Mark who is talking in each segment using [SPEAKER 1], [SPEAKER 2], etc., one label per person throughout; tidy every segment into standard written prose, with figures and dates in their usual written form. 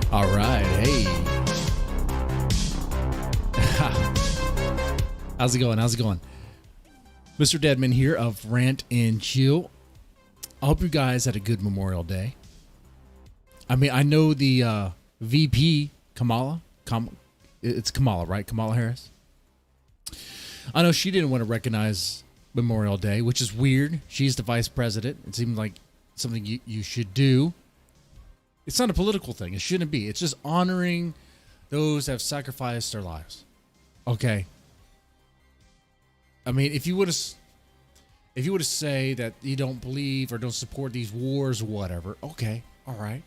[SPEAKER 1] All right. Hey. How's it going? How's it going? Mr. Deadman here of Rant and Chill. I hope you guys had a good Memorial Day. I mean, I know the VP, it's Kamala, right? Kamala Harris. I know she didn't want to recognize Memorial Day, which is weird. She's the vice president. It seems like something you should do. It's not a political thing. It shouldn't be. It's just honoring those that have sacrificed their lives. Okay. I mean, if you would have say that you don't believe or don't support these wars or whatever, okay, all right.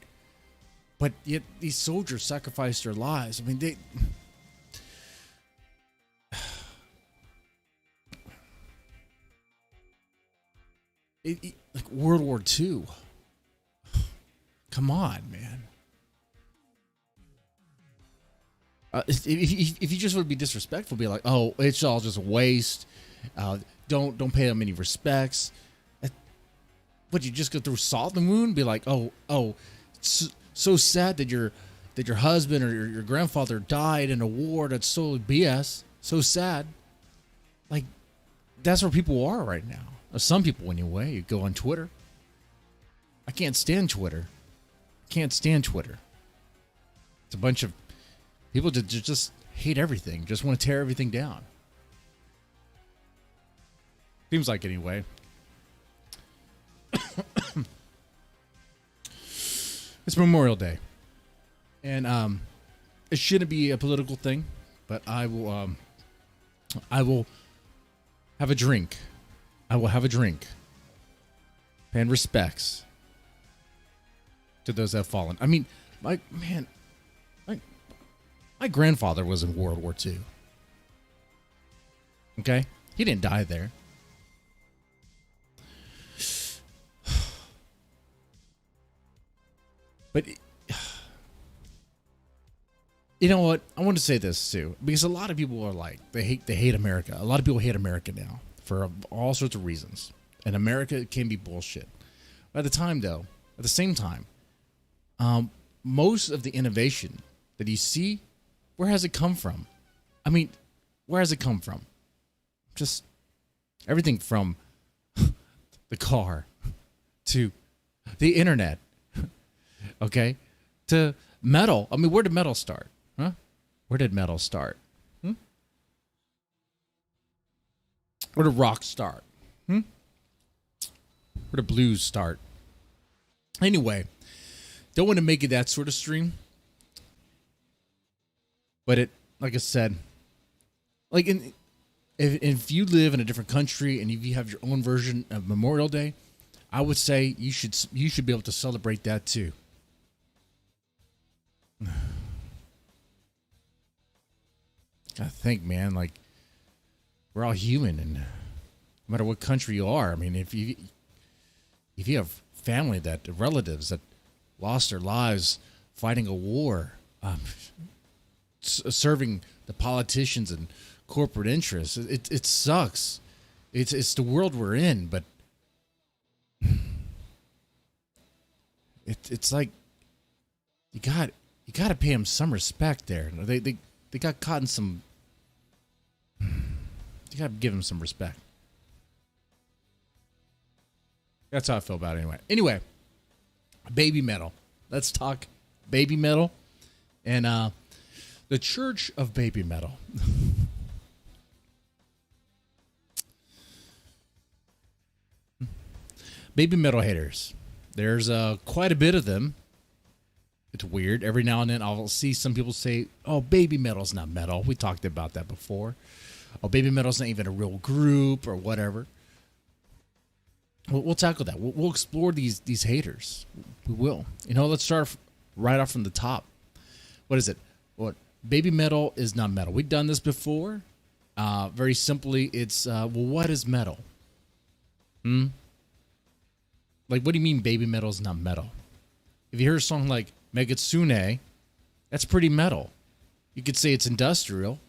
[SPEAKER 1] But yet these soldiers sacrificed their lives. I mean, they like World War II. Come on, man. If you just want to be disrespectful, be like, "Oh, it's all just a waste. Don't pay them any respects." What, you just go through salt in the wound? Be like, "Oh, so sad that your husband or your grandfather died in a war. That's so BS. So sad." Like, that's where people are right now. Or some people, anyway. You go on Twitter. I can't stand Twitter. Can't stand Twitter. It's a bunch of people that just hate everything, just want to tear everything down. Seems like, anyway. It's Memorial Day, and it shouldn't be a political thing, but I will have a drink. I will have a drink, paying respects to those that have fallen. I mean, my grandfather was in World War II. Okay? He didn't die there. But you know what? I want to say this too, because a lot of people are like, they hate America. A lot of people hate America now for all sorts of reasons. And America can be bullshit. But at the same time, most of the innovation that you see, where has it come from? I mean, where has it come from? Just everything from the car to the internet, okay, to metal. I mean, where did metal start? Huh? Where did metal start? Where did rock start? Where did blues start? Anyway, don't want to make it that sort of stream. But it, like I said, like if you live in a different country and if you have your own version of Memorial Day, I would say you should be able to celebrate that too. I think, man, like, we're all human, and no matter what country you are, I mean, if you have family, relatives that lost their lives fighting a war, serving the politicians and corporate interests, it sucks. It's the world we're in, but it's like you got to pay them some respect there. They got caught in some. You got to give them some respect. That's how I feel about it anyway. Baby metal. Let's talk baby metal and the Church of Baby Metal. Baby metal haters. There's quite a bit of them. It's weird. Every now and then I'll see some people say, "Oh, baby metal's not metal." We talked about that before. Oh, baby metal's not even a real group or whatever. We'll tackle that. We'll explore these haters. We will. Let's start right off from the top. What is it? What? Baby metal is not metal. We've done this before. Very simply, it's what is metal? Like, what do you mean baby metal is not metal? If you hear a song like Megitsune, that's pretty metal. You could say it's industrial,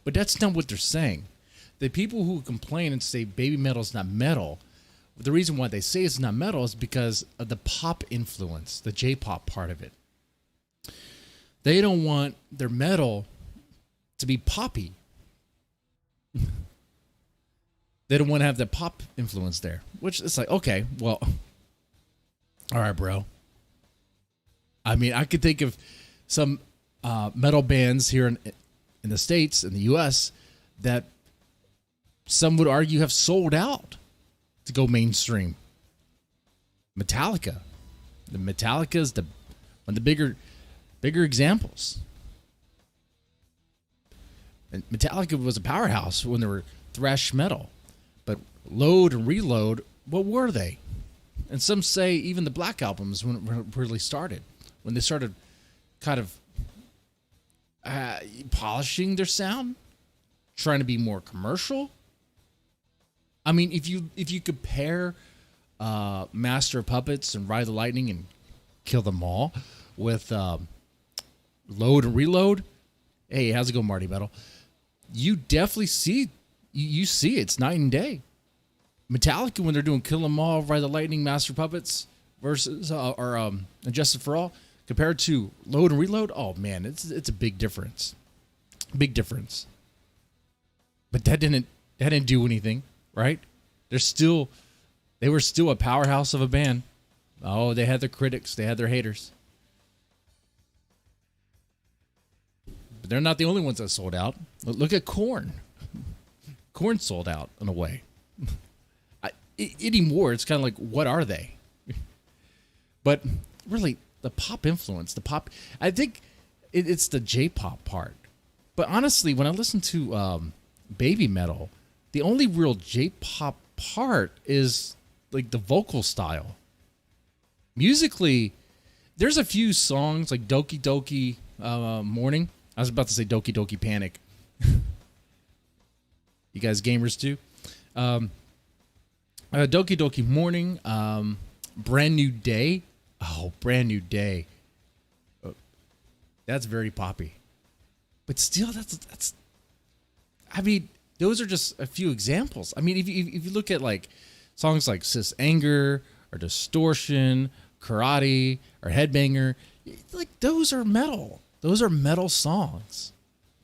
[SPEAKER 1] but that's not what they're saying. The people who complain and say baby metal is not metal, the reason why they say it's not metal is because of the pop influence, the J-pop part of it. They don't want their metal to be poppy. They don't want to have the pop influence there, which it's like, okay, well, all right, bro. I mean, I could think of some metal bands here in the States, in the U.S., that some would argue have sold out to go mainstream. Metallica. The Metallica is one of the bigger examples. And Metallica was a powerhouse when they were thrash metal. But Load and Reload, what were they? And some say even the Black Albums, when it really started, when they started kind of polishing their sound, trying to be more commercial. I mean, if you compare Master of Puppets and Ride the Lightning and Kill Them All with Load and Reload, hey, how's it going, Marty Metal? You definitely see you see it's night and day. Metallica, when they're doing Kill Them All, Ride the Lightning, Master of Puppets versus Justice for All, compared to Load and Reload, oh man, it's a big difference. Big difference. But that didn't do anything, right? They were still a powerhouse of a band. Oh, they had their critics, they had their haters. But they're not the only ones that sold out. Look at Korn. Korn sold out in a way. Anymore, it's kind of like, what are they? But really, the pop influence, I think it's the J-pop part. But honestly, when I listen to Baby Metal, the only real J-pop part is like the vocal style. Musically, there's a few songs like Doki Doki Morning. I was about to say Doki Doki Panic. You guys gamers too? Doki Doki Morning, Brand New Day. Oh, Brand New Day. That's very poppy. But still, that's. I mean, those are just a few examples. I mean, if you look at like songs like Sis Anger or Distortion, Karate or Headbanger, like those are metal. Those are metal songs.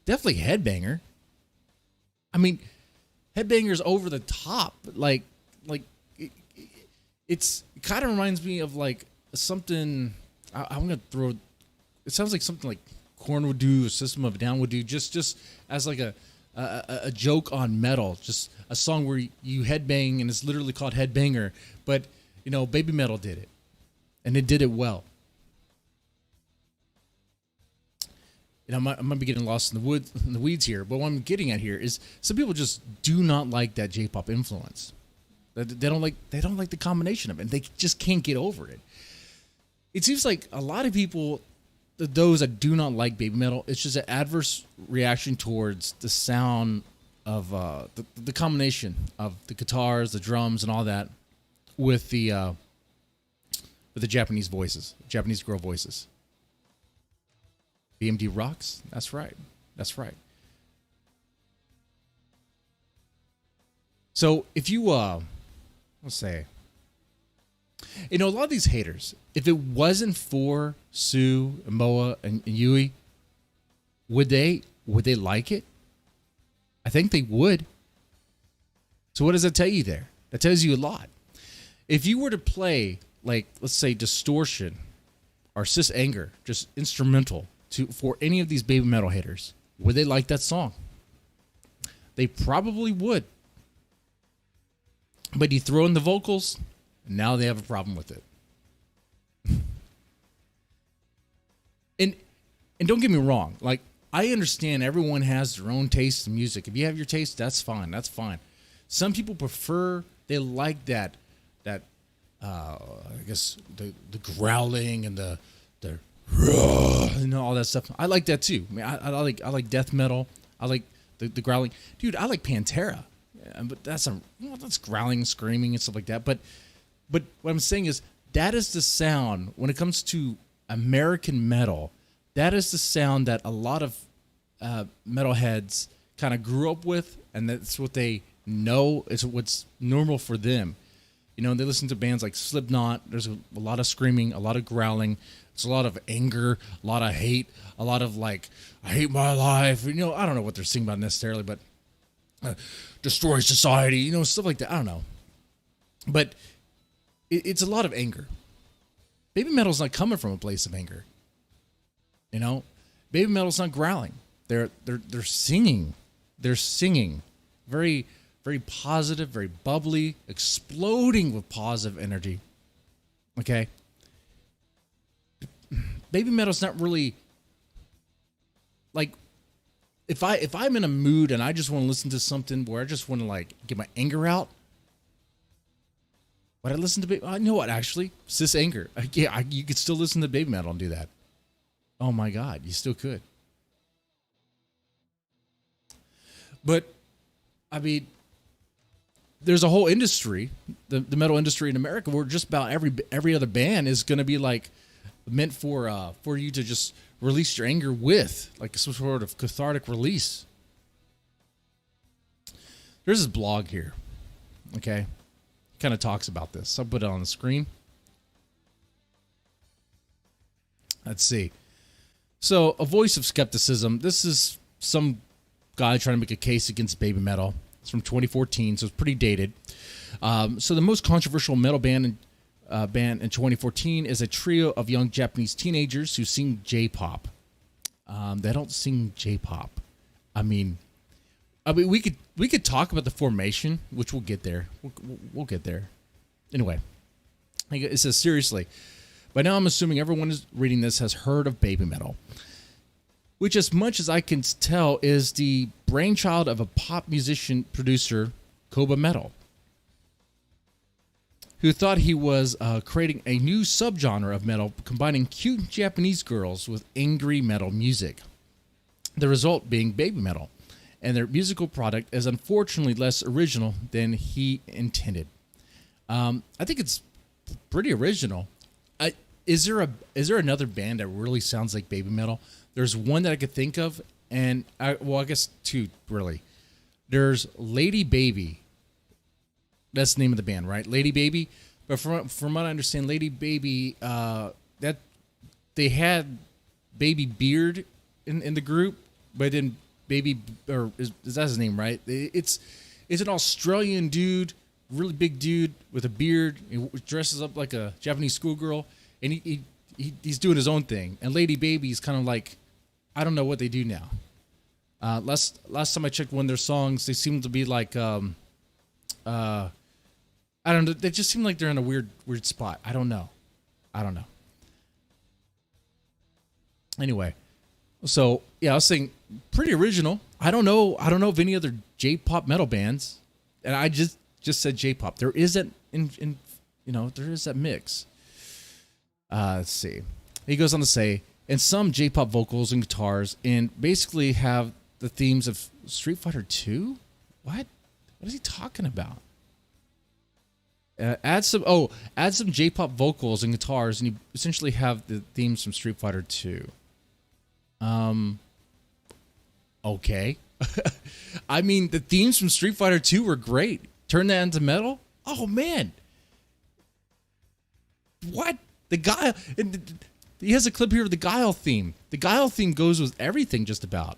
[SPEAKER 1] Definitely Headbanger. I mean, Headbanger's over the top. Like it kind of reminds me of like something. I'm gonna throw. It sounds like something like Korn would do, a System of a Down would do, just as like a joke on metal, just a song where you headbang and it's literally called Headbanger. But you know, Baby Metal did it, and it did it well. And I might be getting lost in the weeds here, but what I'm getting at here is some people just do not like that J-pop influence. They don't like the combination of it. And they just can't get over it. It seems like a lot of people, those that do not like Baby Metal, it's just an adverse reaction towards the sound of the combination of the guitars, the drums, and all that with the Japanese voices, Japanese girl voices. BMD rocks. That's right. That's right. So if you, let's say, you know, a lot of these haters, if it wasn't for Sue, and Moa, and Yui, would they like it? I think they would. So what does that tell you there? That tells you a lot. If you were to play, like, let's say, Distortion or Sis Anger, just instrumental, for any of these Baby Metal haters, would they like that song? They probably would. But you throw in the vocals, and now they have a problem with it. And don't get me wrong, like, I understand everyone has their own taste in music. If you have your taste, that's fine. That's fine. Some people they like that I guess the growling and the and all that stuff. I like that too. I mean, I like death metal. I like the growling. Dude, I like Pantera. Yeah, but that's growling, screaming, and stuff like that. But what I'm saying is that is the sound when it comes to American metal. That is the sound that a lot of metalheads kind of grew up with, and that's what they know is what's normal for them. You know, they listen to bands like Slipknot. There's a lot of screaming, a lot of growling. There's a lot of anger, a lot of hate, a lot of like, I hate my life. You know, I don't know what they're singing about necessarily, but destroy society, you know, stuff like that. I don't know. But it's a lot of anger. Baby metal's not coming from a place of anger. You know, baby metal's not growling. They're singing. They're singing. Very, very positive, very bubbly, exploding with positive energy. Okay. Baby metal's not really like, if I'm in a mood and I just want to listen to something where I just want to like get my anger out, would I listen to baby? You know what? Actually, it's this anger. You could still listen to baby metal and do that. Oh my God, you still could. But I mean, there's a whole industry, the metal industry in America, where just about every other band is going to be like meant for you to just release your anger with, like some sort of cathartic release. There's this blog here, okay? Kind of talks about this. I'll put it on the screen. Let's see. So, A Voice of Skepticism. This is some guy trying to make a case against baby metal. It's from 2014, so it's pretty dated. So the most controversial metal band in 2014 is a trio of young Japanese teenagers who sing J-pop. They don't sing J-pop. I mean, we could talk about the formation, which we'll get there. We'll get there. Anyway, it says, seriously, by now I'm assuming everyone is reading this has heard of baby metal, which, as much as I can tell, is the brainchild of a pop musician producer, Koba Metal, who thought he was creating a new subgenre of metal, combining cute Japanese girls with angry metal music. The result being baby metal, and their musical product is unfortunately less original than he intended. I think it's pretty original. Is there another band that really sounds like baby metal? There's one that I could think of, and I guess two, really. There's Lady Baby. That's the name of the band, right? Lady Baby. But from what I understand, Lady Baby, that they had Baby Beard in the group, but then Baby, or is that his name, right? It's an Australian dude, really big dude with a beard. He dresses up like a Japanese schoolgirl, and he's doing his own thing. And Lady Baby's kind of like, I don't know what they do now. Last time I checked one of their songs, they seem to be like, I don't know. They just seem like they're in a weird spot. I don't know. Anyway, so yeah, I was saying pretty original. I don't know of any other J-pop metal bands, and I just said J-pop. There is that there is that mix. Let's see. He goes on to say, and some J-pop vocals and guitars, and basically have the themes of Street Fighter 2. What is he talking about? Add some J-pop vocals and guitars, and you essentially have the themes from Street Fighter 2. Okay. I mean, the themes from Street Fighter 2 were great. Turn that into metal? Oh man. What? The Guile, he has a clip here of the Guile theme. The Guile theme goes with everything just about.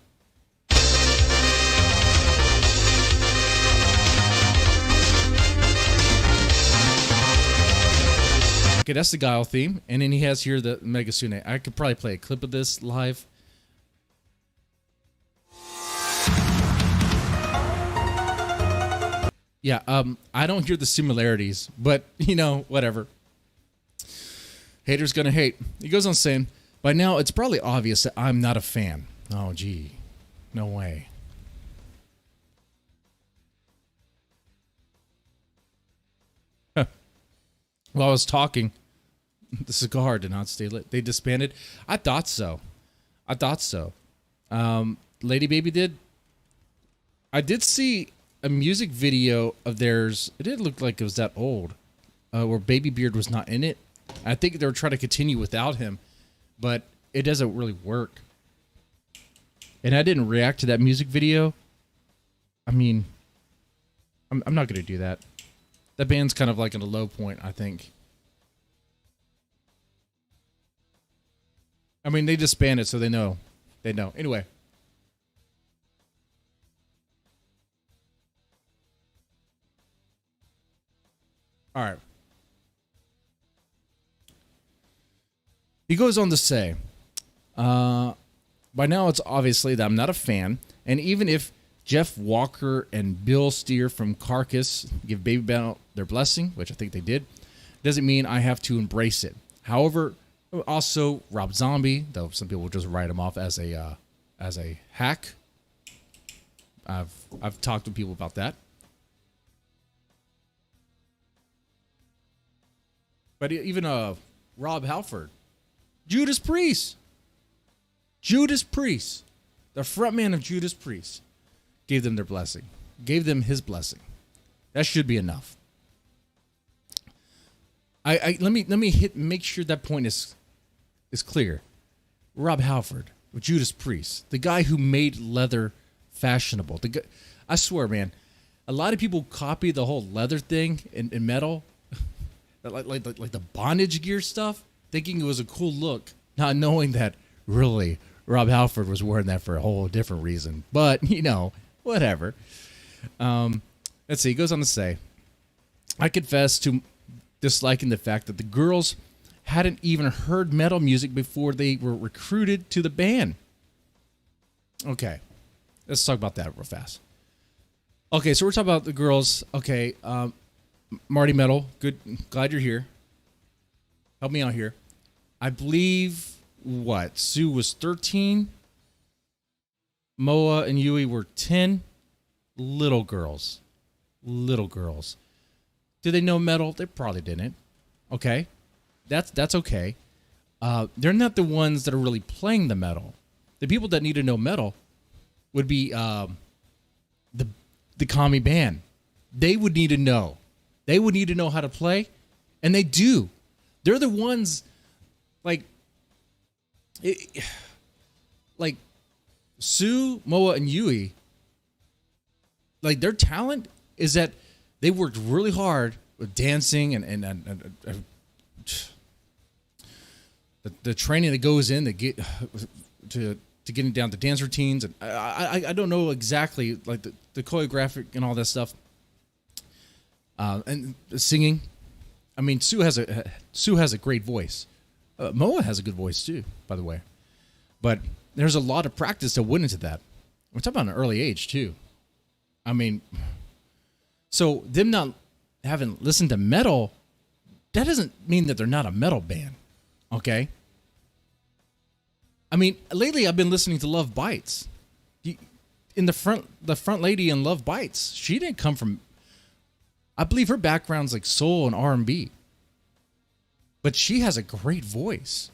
[SPEAKER 1] Okay, that's the Guile theme. And then he has here the Megasune. I could probably play a clip of this live. Yeah, I don't hear the similarities, but, whatever. Haters gonna hate. He goes on saying, by now it's probably obvious that I'm not a fan. Oh, gee. No way. While I was talking, the cigar did not stay lit. They disbanded. I thought so. Lady Baby did. I did see a music video of theirs. It didn't look like it was that old, where Baby Beard was not in it. I think they were trying to continue without him, but it doesn't really work. And I didn't react to that music video. I mean, I'm not going to do that. That band's kind of like at a low point, I think. I mean, they disbanded, so they know. They know. Anyway. All right. He goes on to say, by now it's obviously that I'm not a fan, and even if Jeff Walker and Bill Steer from Carcass give BABYMETAL their blessing, which I think they did, doesn't mean I have to embrace it. However, also Rob Zombie, though some people just write him off as a hack. I've talked to people about that. But even Rob Halford, Judas Priest, the frontman of Judas Priest, gave them their blessing, gave them his blessing. That should be enough. Let me make sure that point is clear. Rob Halford with Judas Priest, the guy who made leather fashionable. I swear, man, a lot of people copy the whole leather thing in metal, like the bondage gear stuff, thinking it was a cool look, not knowing that really Rob Halford was wearing that for a whole different reason. But whatever. Let's see. He goes on to say, I confess to disliking the fact that the girls hadn't even heard metal music before they were recruited to the band. Okay. Let's talk about that real fast. Okay, so we're talking about the girls. Okay, Marty Metal, good. Glad you're here. Help me out here. I believe, Sue was 13. Moa and Yui were 10. Little girls. Do they know metal? They probably didn't. Okay. That's okay. They're not the ones that are really playing the metal. The people that need to know metal would be the commie band. They would need to know. They would need to know how to play, and they do. They're the ones, like Sue, Moa, and Yui. Like, their talent is that they worked really hard with dancing and the training that goes in to get to getting down to dance routines, and I don't know exactly like the choreographic and all that stuff, and the singing. I mean, Sue has a great voice. Moa has a good voice too, by the way, but there's a lot of practice that went into that. We're talking about an early age too. I mean, so them not having listened to metal, that doesn't mean that they're not a metal band. Okay. I mean, lately I've been listening to Love Bites. In the front lady in Love Bites, she didn't come from. I believe her background's like soul and R&B, but she has a great voice.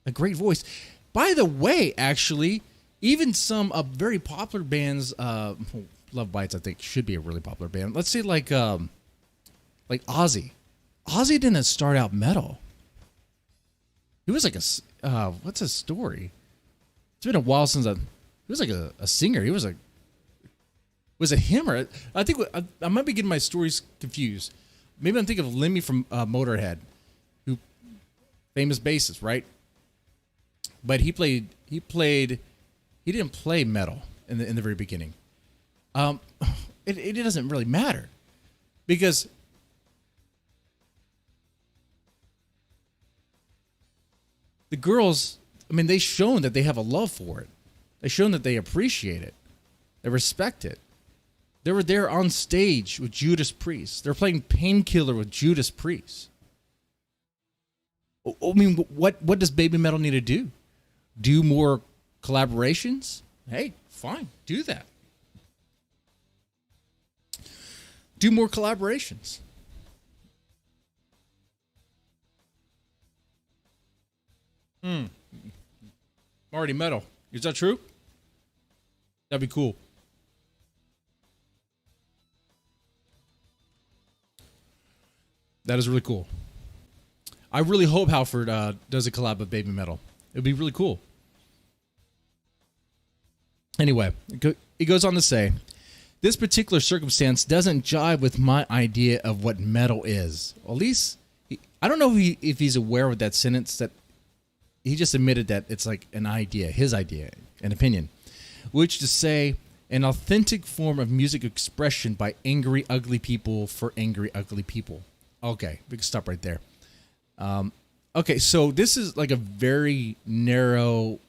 [SPEAKER 1] A great voice. By the way, actually, even some very popular bands, Love Bites, I think, should be a really popular band. Let's say like Ozzy. Ozzy didn't start out metal. He was like what's his story? It's been a while since he was like a singer. He was a hymner. I think I might be getting my stories confused. Maybe I'm thinking of Lemmy from Motorhead, who famous bassist, right? But he didn't play metal in the very beginning. It doesn't really matter, because the girls, I mean, they've shown that they have a love for it. They've shown that they appreciate it. They respect it. They were there on stage with Judas Priest. They're playing Painkiller with Judas Priest. I mean, what does BABYMETAL need to do? Do more collaborations? Hey, fine, do that. Do more collaborations. Marty Metal. Is that true? That'd be cool. That is really cool. I really hope Halford does a collab with BABYMETAL. It would be really cool. Anyway, he goes on to say, This particular circumstance doesn't jive with my idea of what metal is. At least, I don't know if he's aware of that sentence, that he just admitted that it's like an idea, his idea, an opinion, which to say an authentic form of music expression by angry, ugly people for angry, ugly people. Okay, we can stop right there. Okay, so this is like a very narrow,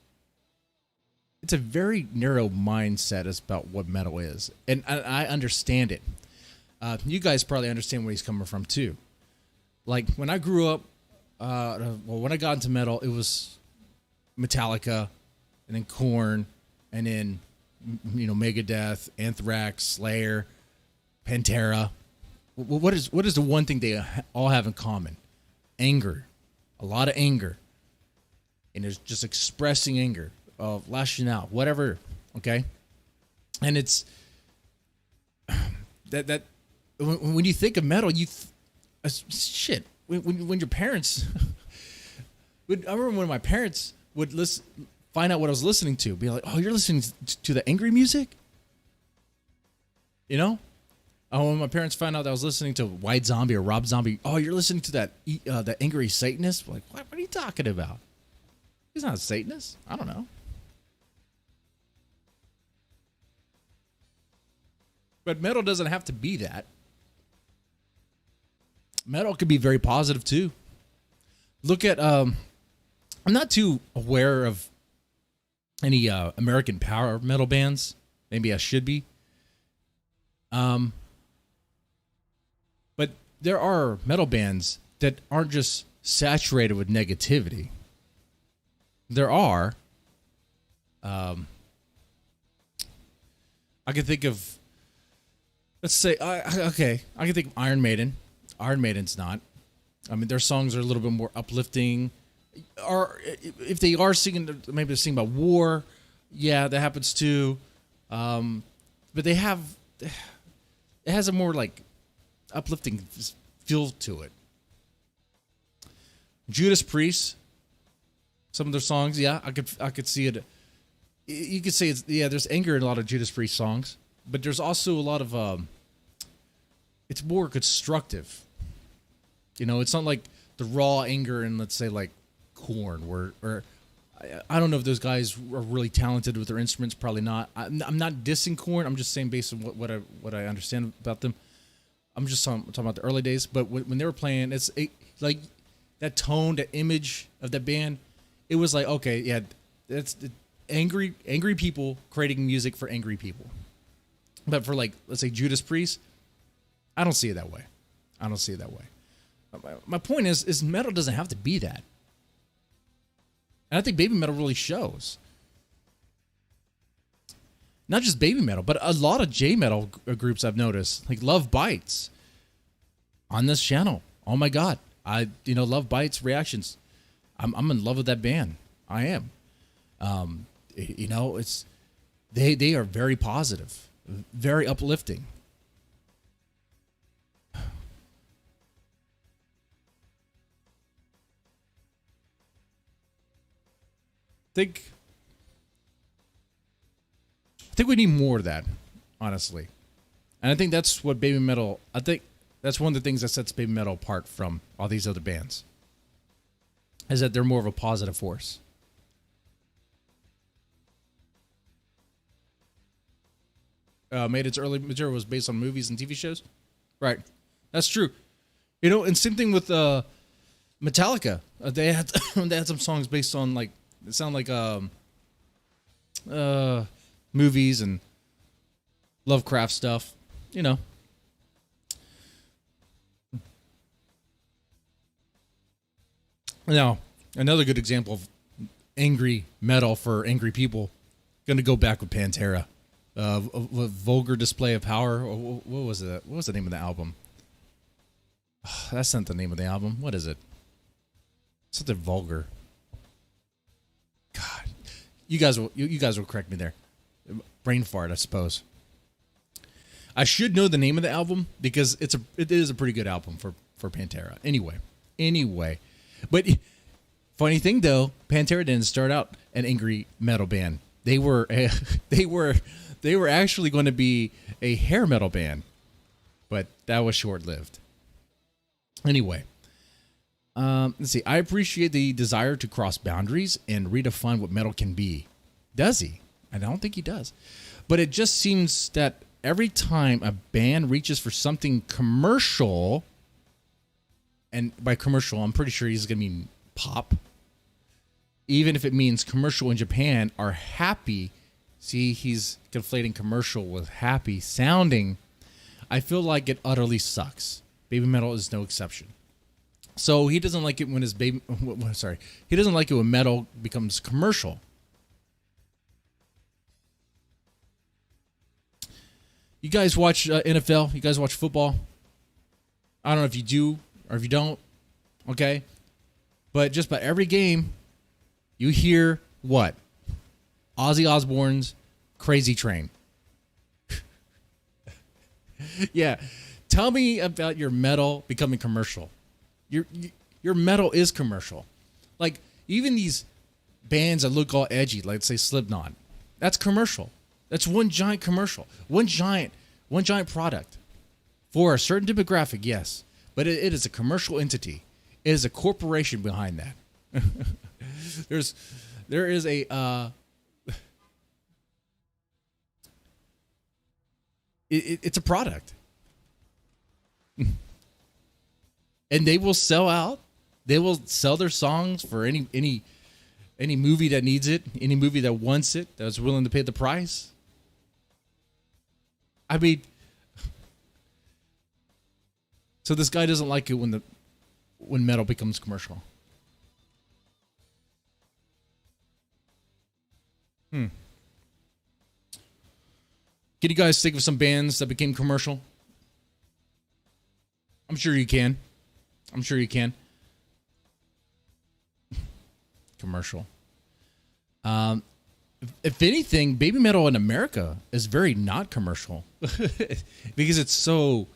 [SPEAKER 1] it's a very narrow mindset as about what metal is. And I understand it. You guys probably understand where he's coming from too. Like when I grew up, when I got into metal, it was Metallica and then Korn and then, Megadeth, Anthrax, Slayer, Pantera. What is the one thing they all have in common? Anger. A lot of anger. And it's just expressing anger, lashing out, whatever. Okay? And it's that when you think of metal, shit. When your parents, I remember when my parents would find out what I was listening to, be like, "Oh, you're listening to the angry music," when my parents found out that I was listening to White Zombie or Rob Zombie, "Oh, you're listening to that angry Satanist." Like, what are you talking about? He's not a Satanist. I don't know. But metal doesn't have to be that. Metal could be very positive too. Look at I'm not too aware of any American power metal bands. Maybe I should be. But there are metal bands that aren't just saturated with negativity. There are. I can think of. Let's say I can think of Iron Maiden. Iron Maiden's not. I mean, their songs are a little bit more uplifting. Or if they are singing, maybe they're singing about war. Yeah, that happens too. But it has a more like uplifting feel to it. Judas Priest, some of their songs, yeah, I could see it. You could say there's anger in a lot of Judas Priest songs, but there's also a lot of it's more constructive. It's not like the raw anger in, let's say, like Korn, or I don't know if those guys are really talented with their instruments. Probably not. I'm not dissing Korn. I'm just saying based on what I understand about them. I'm just talking about the early days. But when they were playing, like that tone, that image of that band. It was like, okay, yeah, that's angry people creating music for angry people. But for, like, let's say Judas Priest, I don't see it that way. My point is metal doesn't have to be that. And I think baby metal really shows. Not just baby metal, but a lot of J metal groups I've noticed, like Love Bites, on this channel. Oh my God, Love Bites reactions. I'm in love with that band. I am. It's they are very positive, very uplifting. I think we need more of that, honestly. And I think that's what baby metal, I think that's one of the things that sets baby metal apart from all these other bands, is that they're more of a positive force. Made its early material was based on movies and TV shows. Right. That's true. And same thing with Metallica. They had some songs based on, like, it sound like movies and Lovecraft stuff, Now, another good example of angry metal for angry people, going to go back with Pantera. A vulgar display of power. What was it? What was the name of the album? That's not the name of the album. What is it? Something vulgar. God, you guys will correct me there. Brain fart, I suppose. I should know the name of the album because it is a pretty good album for Pantera. Anyway, but funny thing though, Pantera didn't start out an angry metal band. They were they were actually going to be a hair metal band, but that was short-lived. Anyway, let's see. I appreciate the desire to cross boundaries and redefine what metal can be. Does he? I don't think he does. But it just seems that every time a band reaches for something commercial, and by commercial, I'm pretty sure he's going to mean pop, even if it means commercial in Japan, are happy. See, he's conflating commercial with happy sounding. I feel like it utterly sucks. Baby metal is no exception. So he doesn't like it when he doesn't like it when metal becomes commercial. You guys watch NFL? You guys watch football? I don't know if you do or if you don't. Okay. But just about every game, you hear what? Ozzy Osbourne's Crazy Train. Yeah. Tell me about your metal becoming commercial. Your metal is commercial. Like, even these bands that look all edgy, like say Slipknot, that's commercial. That's one giant commercial. One giant product. For a certain demographic, yes. But it is a commercial entity. It is a corporation behind that. There is a it's a product. And they will sell out. They will sell their songs for any movie that needs it, any movie that wants it, that's willing to pay the price. I mean, so this guy doesn't like it when metal becomes commercial. Can you guys think of some bands that became commercial? I'm sure you can. Commercial. If anything, baby metal in America is very not commercial because it's so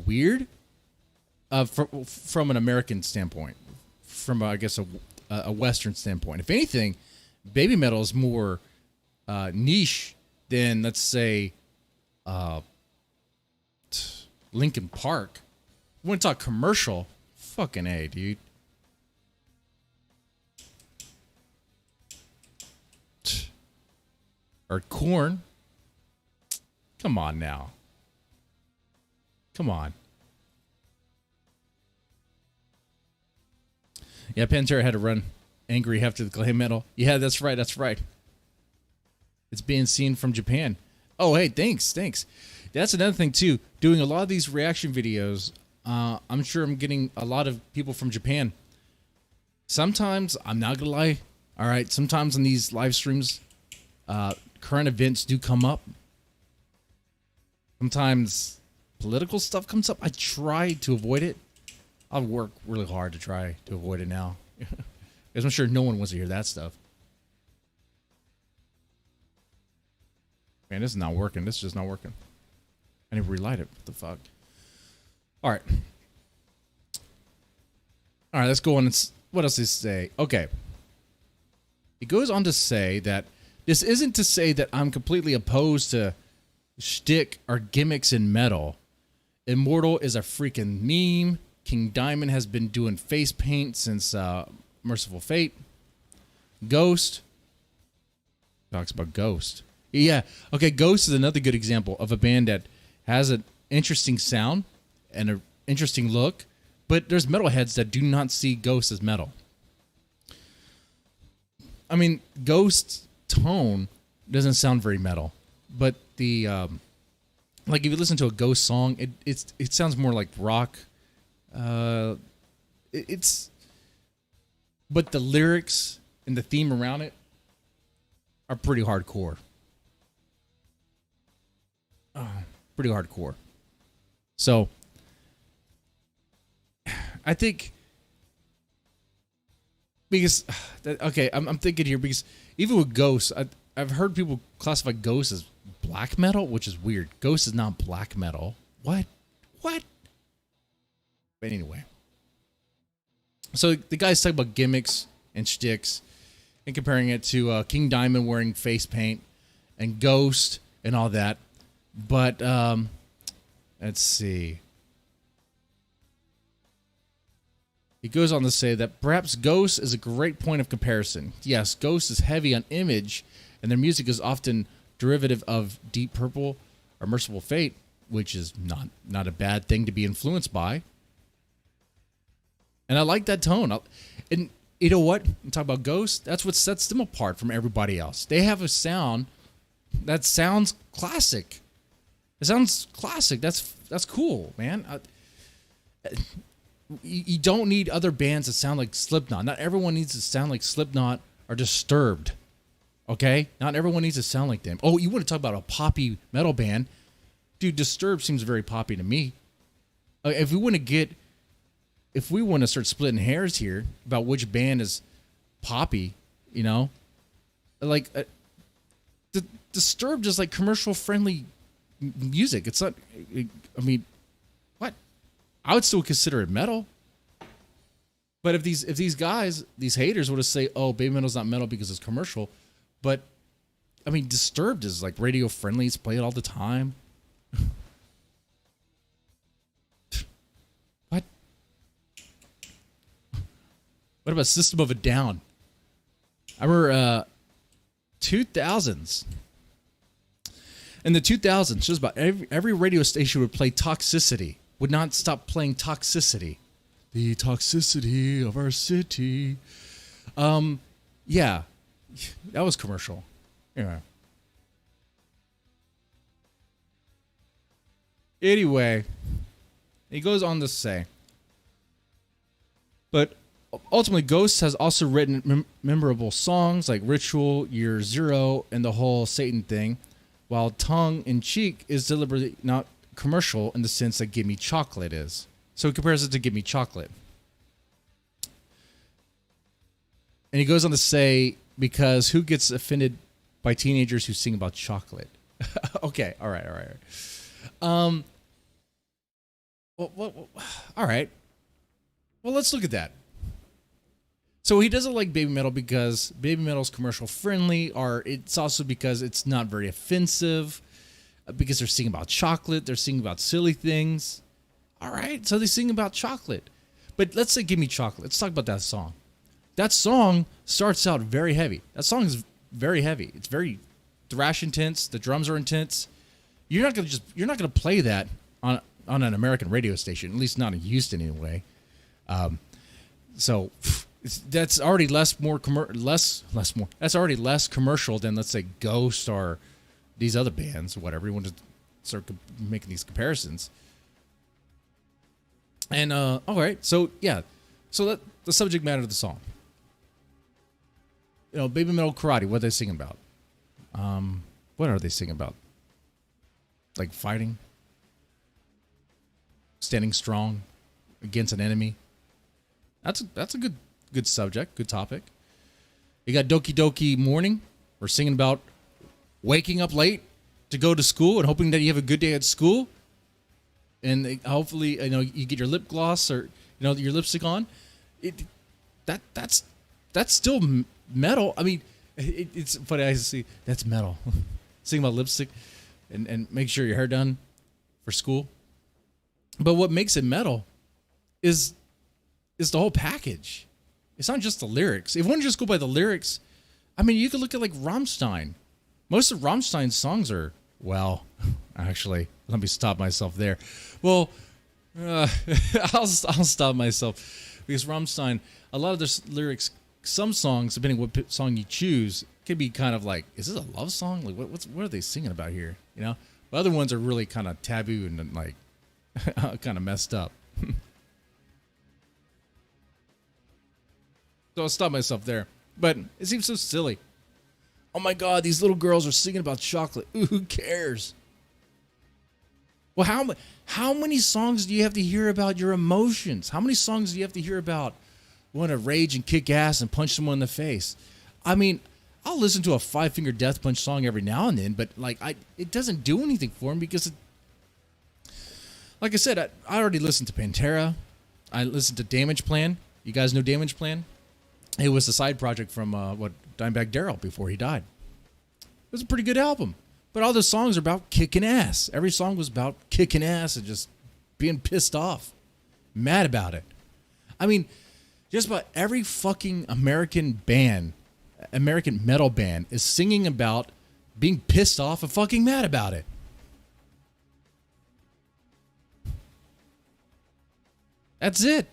[SPEAKER 1] weird from an American standpoint, from I guess a Western standpoint. If anything, baby metal is more niche than, let's say, Linkin Park. You want to talk commercial? Fucking A, dude. Or Korn. Come on now. Come on. Yeah, Pantera had to run angry after the glam metal. Yeah, that's right. It's being seen from Japan. Oh, hey, thanks. That's another thing, too. Doing a lot of these reaction videos, I'm sure I'm getting a lot of people from Japan. Sometimes, I'm not going to lie, all right, sometimes on these live streams, current events do come up. Sometimes political stuff comes up. I try to avoid it. I'll work really hard to try to avoid it now. Because I'm sure no one wants to hear that stuff. Man, this is not working. This is just not working. I need to relight it. What the fuck? All right, let's go on. What else does it say? Okay. It goes on to say that this isn't to say that I'm completely opposed to shtick or gimmicks in metal. Immortal is a freaking meme. King Diamond has been doing face paint since Merciful Fate. Ghost talks about Ghost. Yeah, okay, Ghost is another good example of a band that has an interesting sound and an interesting look, but there's metalheads that do not see Ghost as metal. I mean, Ghost's tone doesn't sound very metal, but the like if you listen to a Ghost song, it sounds more like rock. But the lyrics and the theme around it are pretty hardcore. Pretty hardcore. So I think because okay, I'm thinking here because even with Ghost, I've heard people classify Ghost as black metal, which is weird. Ghost is not black metal. What? But anyway, so the guy's talking about gimmicks and shticks and comparing it to King Diamond wearing face paint. and Ghost and all that. But let's see. He goes on to say that perhaps Ghost is a great point of comparison. Yes, Ghost is heavy on image, and their music is often derivative of Deep Purple or Merciful Fate, which is not a bad thing to be influenced by. And I like that tone. And you know what? I'm talking about Ghost. That's what sets them apart from everybody else. They have a sound that sounds classic. It sounds classic. That's cool, man. You don't need other bands that sound like Slipknot. Not everyone needs to sound like Slipknot or Disturbed. Okay? Not everyone needs to sound like them. Oh, you want to talk about a poppy metal band? Dude, Disturbed seems very poppy to me. If we want to start splitting hairs here about which band is poppy, like Disturbed is like commercial friendly music. It's not. I mean, what? I would still consider it metal. But if these guys, these haters, would have say, "Oh, baby metal's not metal because it's commercial," but I mean, Disturbed is like radio friendly. It's played all the time. What? What about System of a Down? I remember 2000s. In the 2000s, just about every radio station would play Toxicity. Would not stop playing Toxicity. The toxicity of our city. Yeah. That was commercial. Yeah. Anyway, he goes on to say, but ultimately, Ghost has also written memorable songs like Ritual, Year Zero, and the whole Satan thing, while Tongue in Cheek is deliberately not commercial in the sense that Give Me Chocolate is. So he compares it to Give Me Chocolate. And he goes on to say, because who gets offended by teenagers who sing about chocolate? Okay, all right. Well, all right. Well, let's look at that. So he doesn't like baby metal because baby metal is commercial friendly, or it's also because it's not very offensive, because they're singing about chocolate, they're singing about silly things. All right, so they sing about chocolate. But let's say Give Me Chocolate. Let's talk about that song. That song starts out very heavy. That song is very heavy. It's very thrash intense. The drums are intense. You're not gonna play that on an American radio station, at least not in Houston anyway. So that's already that's already less commercial than, let's say, Ghost or these other bands, whatever. You want to start making these comparisons. And all right, so yeah, so that the subject matter of the song. Baby metal karate. What are they singing about? What are they singing about? Like fighting, standing strong against an enemy. That's a good subject, good topic. You got Doki Doki Morning. We're singing about waking up late to go to school and hoping that you have a good day at school. And hopefully, you get your lip gloss or your lipstick on. That's still metal. I mean, it's funny. I see that's metal. Sing about lipstick and make sure your hair done for school. But what makes it metal is the whole package. It's not just the lyrics. If one just go by the lyrics, I mean, you could look at like Rammstein. Most of Rammstein's songs are, well, actually, let me stop myself there. Well, I'll stop myself because Rammstein, a lot of their lyrics, some songs, depending what song you choose, can be kind of like, is this a love song? Like, what are they singing about here? But other ones are really kind of taboo and like kind of messed up. So I'll stop myself there. But it seems so silly. Oh my God, these little girls are singing about chocolate. Ooh, who cares? Well, how many songs do you have to hear about your emotions? How many songs do you have to hear about want to rage and kick ass and punch someone in the face? I mean, I'll listen to a Five Finger Death Punch song every now and then, but like it doesn't do anything for me because, like I said, I already listened to Pantera. I listened to Damage Plan. You guys know Damage Plan? It was a side project from Dimebag Darrell before he died. was a pretty good album. But all the songs are about kicking ass. Every song was about kicking ass and just being pissed off, mad about it. I mean, just about every fucking American metal band is singing about being pissed off and fucking mad about it. That's it.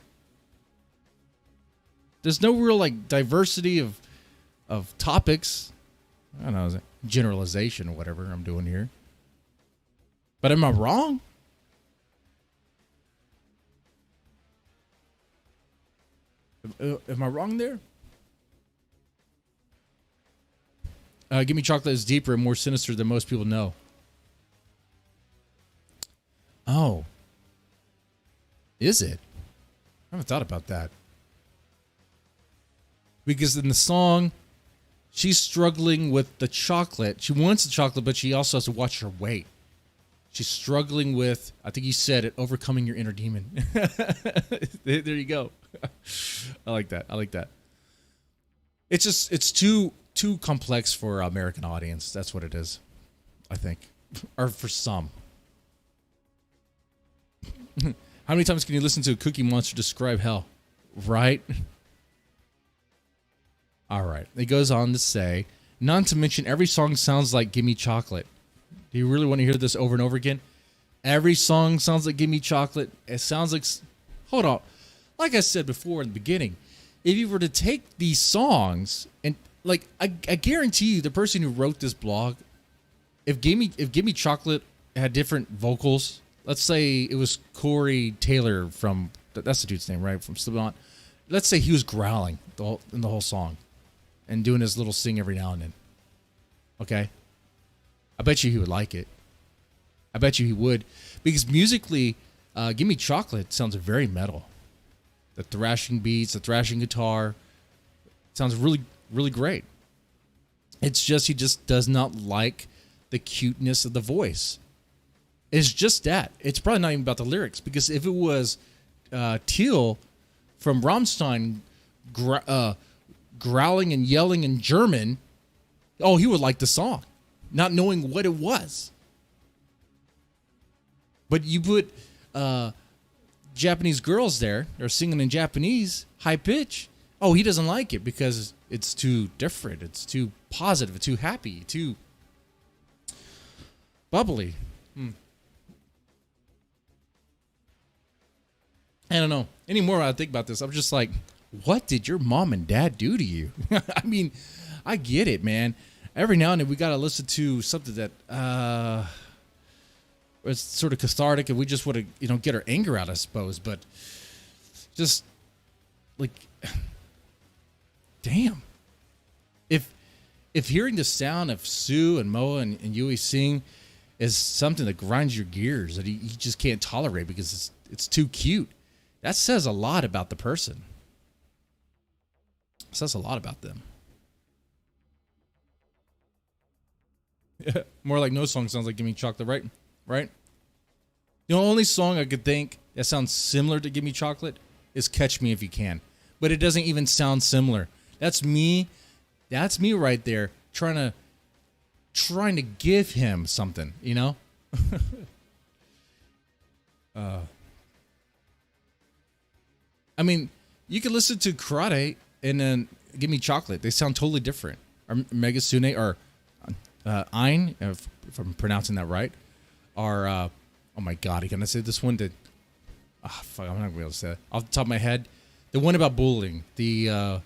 [SPEAKER 1] There's no real like diversity of topics. I don't know, generalization or whatever I'm doing here. But am I wrong? Am I wrong there? Give Me Chocolate is deeper and more sinister than most people know. Oh. Is it? I haven't thought about that. Because in the song, she's struggling with the chocolate. She wants the chocolate, but she also has to watch her weight. She's struggling with, I think you said it, overcoming your inner demon. There you go. I like that. It's too complex for American audience. That's what it is, I think. Or for some. How many times can you listen to a Cookie Monster describe hell? Right? All right. It goes on to say, not to mention every song sounds like Gimme Chocolate. Do you really want to hear this over and over again? Every song sounds like Gimme Chocolate. It sounds like... Hold on. Like I said before in the beginning, if you were to take these songs and... Like, I guarantee you, the person who wrote this blog, if Gimme Chocolate had different vocals, let's say it was Corey Taylor from... That's the dude's name, right? From Slipknot. Let's say he was growling in the whole song and doing his little sing every now and then. Okay? I bet you he would like it. I bet you he would. Because musically, Gimme Chocolate sounds very metal. The thrashing beats, the thrashing guitar, sounds really, really great. It's just, he just does not like the cuteness of the voice. It's just that. It's probably not even about the lyrics. Because if it was Teal from Rammstein growling and yelling in German, oh, he would like the song, not knowing what it was. But you put Japanese girls there, they're singing in Japanese, high pitch. Oh, he doesn't like it because it's too different. It's too positive, too happy, too bubbly. I don't know. Any more I think about this, I'm just like, what did your mom and dad do to you? I mean, I get it, man. Every now and then we got to listen to something that it's sort of cathartic and we just want to, get our anger out, I suppose. But just like, damn. If hearing the sound of Sue and Moa and Yui sing is something that grinds your gears that he just can't tolerate because it's too cute, that says a lot about the person. It says a lot about them. Yeah, more like no song sounds like Gimme Chocolate, right? Right? The only song I could think that sounds similar to Gimme Chocolate is Catch Me If You Can. But it doesn't even sound similar. That's me. That's me right there trying to give him something, I mean, you could listen to Karate and then Gimme Chocolate. They sound totally different. Or Megasune or Ein, if I'm pronouncing that right, are oh my god, can I say this one? Fuck, I'm not gonna be able to say it off the top of my head. The one about bullying. I'm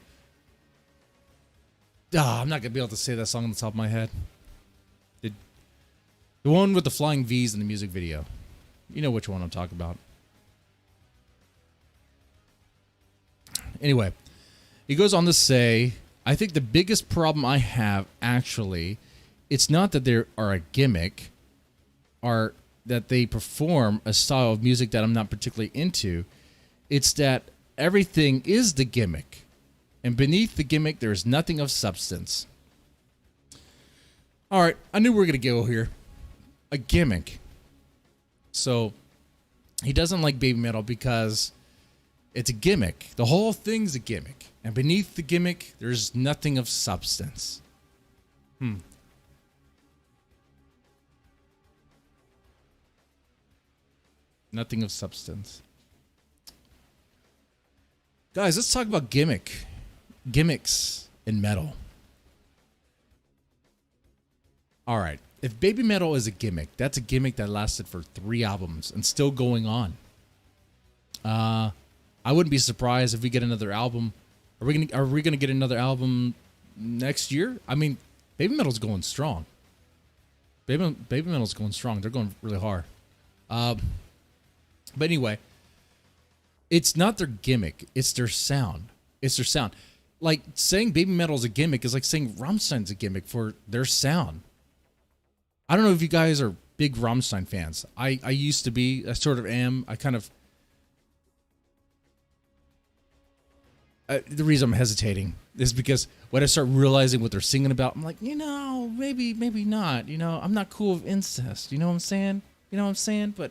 [SPEAKER 1] not gonna be able to say that song on the top of my head. The one with the flying V's in the music video. You know which one I'm talking about. Anyway, he goes on to say, I think the biggest problem I have, actually, it's not that they are a gimmick or that they perform a style of music that I'm not particularly into. It's that everything is the gimmick. And beneath the gimmick, there is nothing of substance. All right, I knew we were going to go here. A gimmick. So, he doesn't like Baby Metal because it's a gimmick. The whole thing's a gimmick. And beneath the gimmick, there's nothing of substance. Nothing of substance. Guys, let's talk about gimmicks in metal. All right. If Baby Metal is a gimmick, that's a gimmick that lasted for 3 albums and still going on. I wouldn't be surprised if we get another album. Are we gonna get another album next year? I mean, Baby Metal's going strong. Baby Metal's going strong. They're going really hard. But anyway, it's not their gimmick. It's their sound. It's their sound. Like, saying Baby Metal is a gimmick is like saying Rammstein's a gimmick for their sound. I don't know if you guys are big Rammstein fans. I used to be. I sort of am. I kind of... the reason I'm hesitating is because when I start realizing what they're singing about, I'm like, maybe not. I'm not cool with incest. You know what I'm saying? But,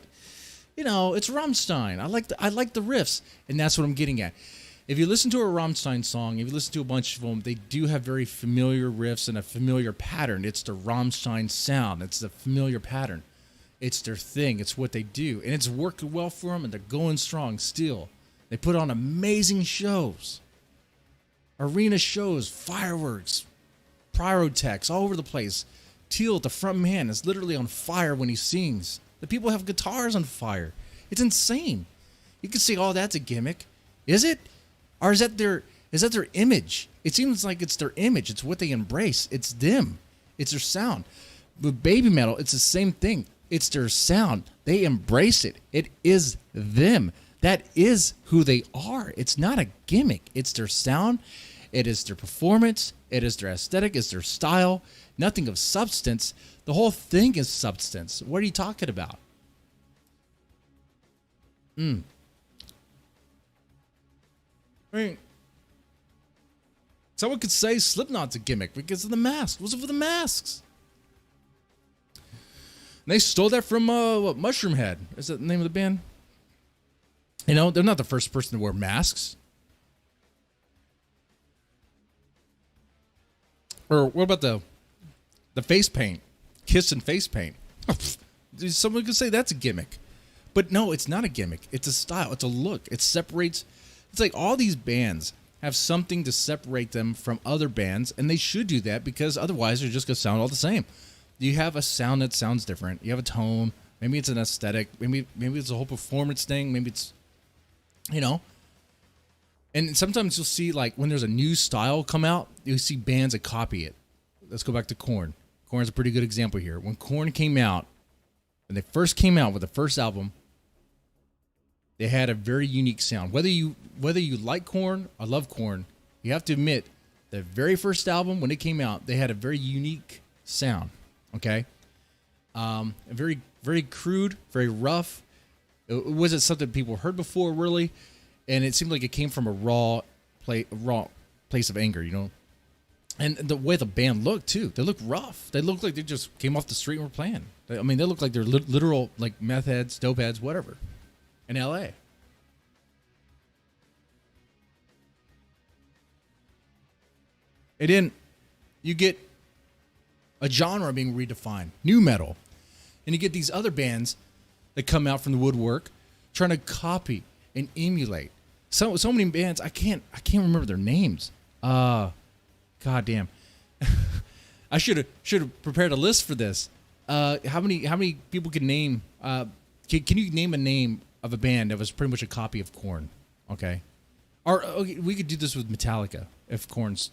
[SPEAKER 1] it's Rammstein. I like the riffs, and that's what I'm getting at. If you listen to a Rammstein song, if you listen to a bunch of them, they do have very familiar riffs and a familiar pattern. It's the Rammstein sound. It's the familiar pattern. It's their thing. It's what they do, and it's working well for them, and they're going strong still. They put on amazing shows. Arena shows, fireworks, pyrotechs all over the place. Teal, the front man, is literally on fire when he sings. The people have guitars on fire. It's insane. You can say, oh, that's a gimmick. Is it? Or is that their image? It seems like it's their image. It's what they embrace. It's them. It's their sound. With Baby Metal, it's the same thing. It's their sound. They embrace it. It is them. That is who they are. It's not a gimmick. It's their sound. It is their performance. It is their aesthetic. It's their style. Nothing of substance. The whole thing is substance. What are you talking about? I mean, someone could say Slipknot's a gimmick because of the mask. What's it for the masks? And they stole that from Mushroom Head. Is that the name of the band? They're not the first person to wear masks. Or what about the face paint? Kiss and face paint. Someone could say that's a gimmick. But no, it's not a gimmick. It's a style. It's a look. It separates. It's like all these bands have something to separate them from other bands, and they should do that because otherwise they're just going to sound all the same. You have a sound that sounds different. You have a tone. Maybe it's an aesthetic. Maybe it's a whole performance thing. Maybe it's, And sometimes you'll see, like, when there's a new style come out, you'll see bands that copy it. Let's go back to Korn. Korn's a pretty good example here. When Korn came out, when they first came out with the first album, they had a very unique sound. Whether you like Korn or love Korn, you have to admit, the very first album, when it came out, they had a very unique sound, okay? Very, very crude, very rough. It wasn't something people heard before, really, and it seemed like it came from a raw place of anger, And the way the band looked, too. They looked rough. They looked like they just came off the street and were playing. They looked like they're literal, like, meth heads, dope heads, whatever, in L.A. And then you get a genre being redefined, new metal. And you get these other bands that come out from the woodwork trying to copy and emulate. So many bands, I can't remember their names. God damn. I should have prepared a list for this. How many people can name? Can you name a name of a band that was pretty much a copy of Korn? Okay, or okay, we could do this with Metallica if Korn's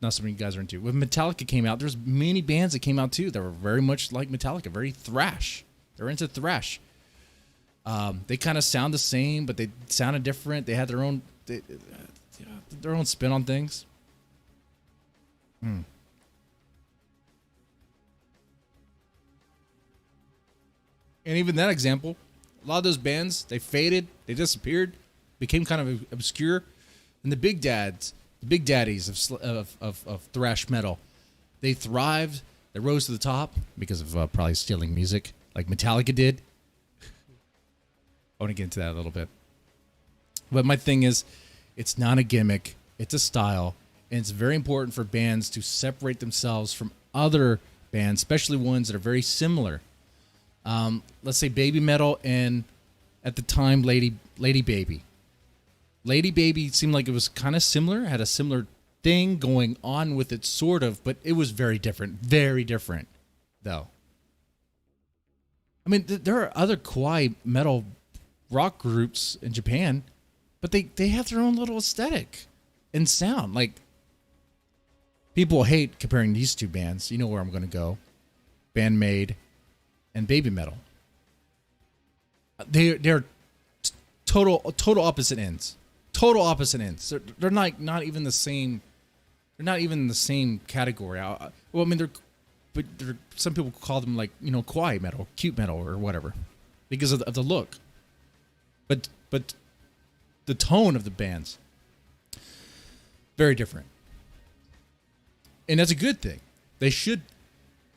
[SPEAKER 1] not something you guys are into. When Metallica came out, there's many bands that came out too that were very much like Metallica, very thrash. They're into thrash. They kind of sound the same, but they sounded different. They had their own spin on things. And even that example, a lot of those bands, they faded, they disappeared, became kind of obscure. And the big daddies of thrash metal, they thrived, they rose to the top because of probably stealing music like Metallica did. I want to get into that a little bit. But my thing is, it's not a gimmick, it's a style, and it's very important for bands to separate themselves from other bands, especially ones that are very similar. Let's say Baby Metal and at the time, Lady Baby. Lady Baby seemed like it was kind of similar, had a similar thing going on with it, sort of, but it was very different, though. I mean, there are other kawaii metal rock groups in Japan, but they have their own little aesthetic and sound. Like, people hate comparing these two bands. You know where I'm going to go. Bandmade and BABYMETAL. They're total opposite ends. Total opposite ends. They're not even the same. They're not even in the same category. Well, I mean, but some people call them, like, you know, kawaii metal, cute metal, or whatever, because of the look. But the tone of the bands, very different, and that's a good thing. They should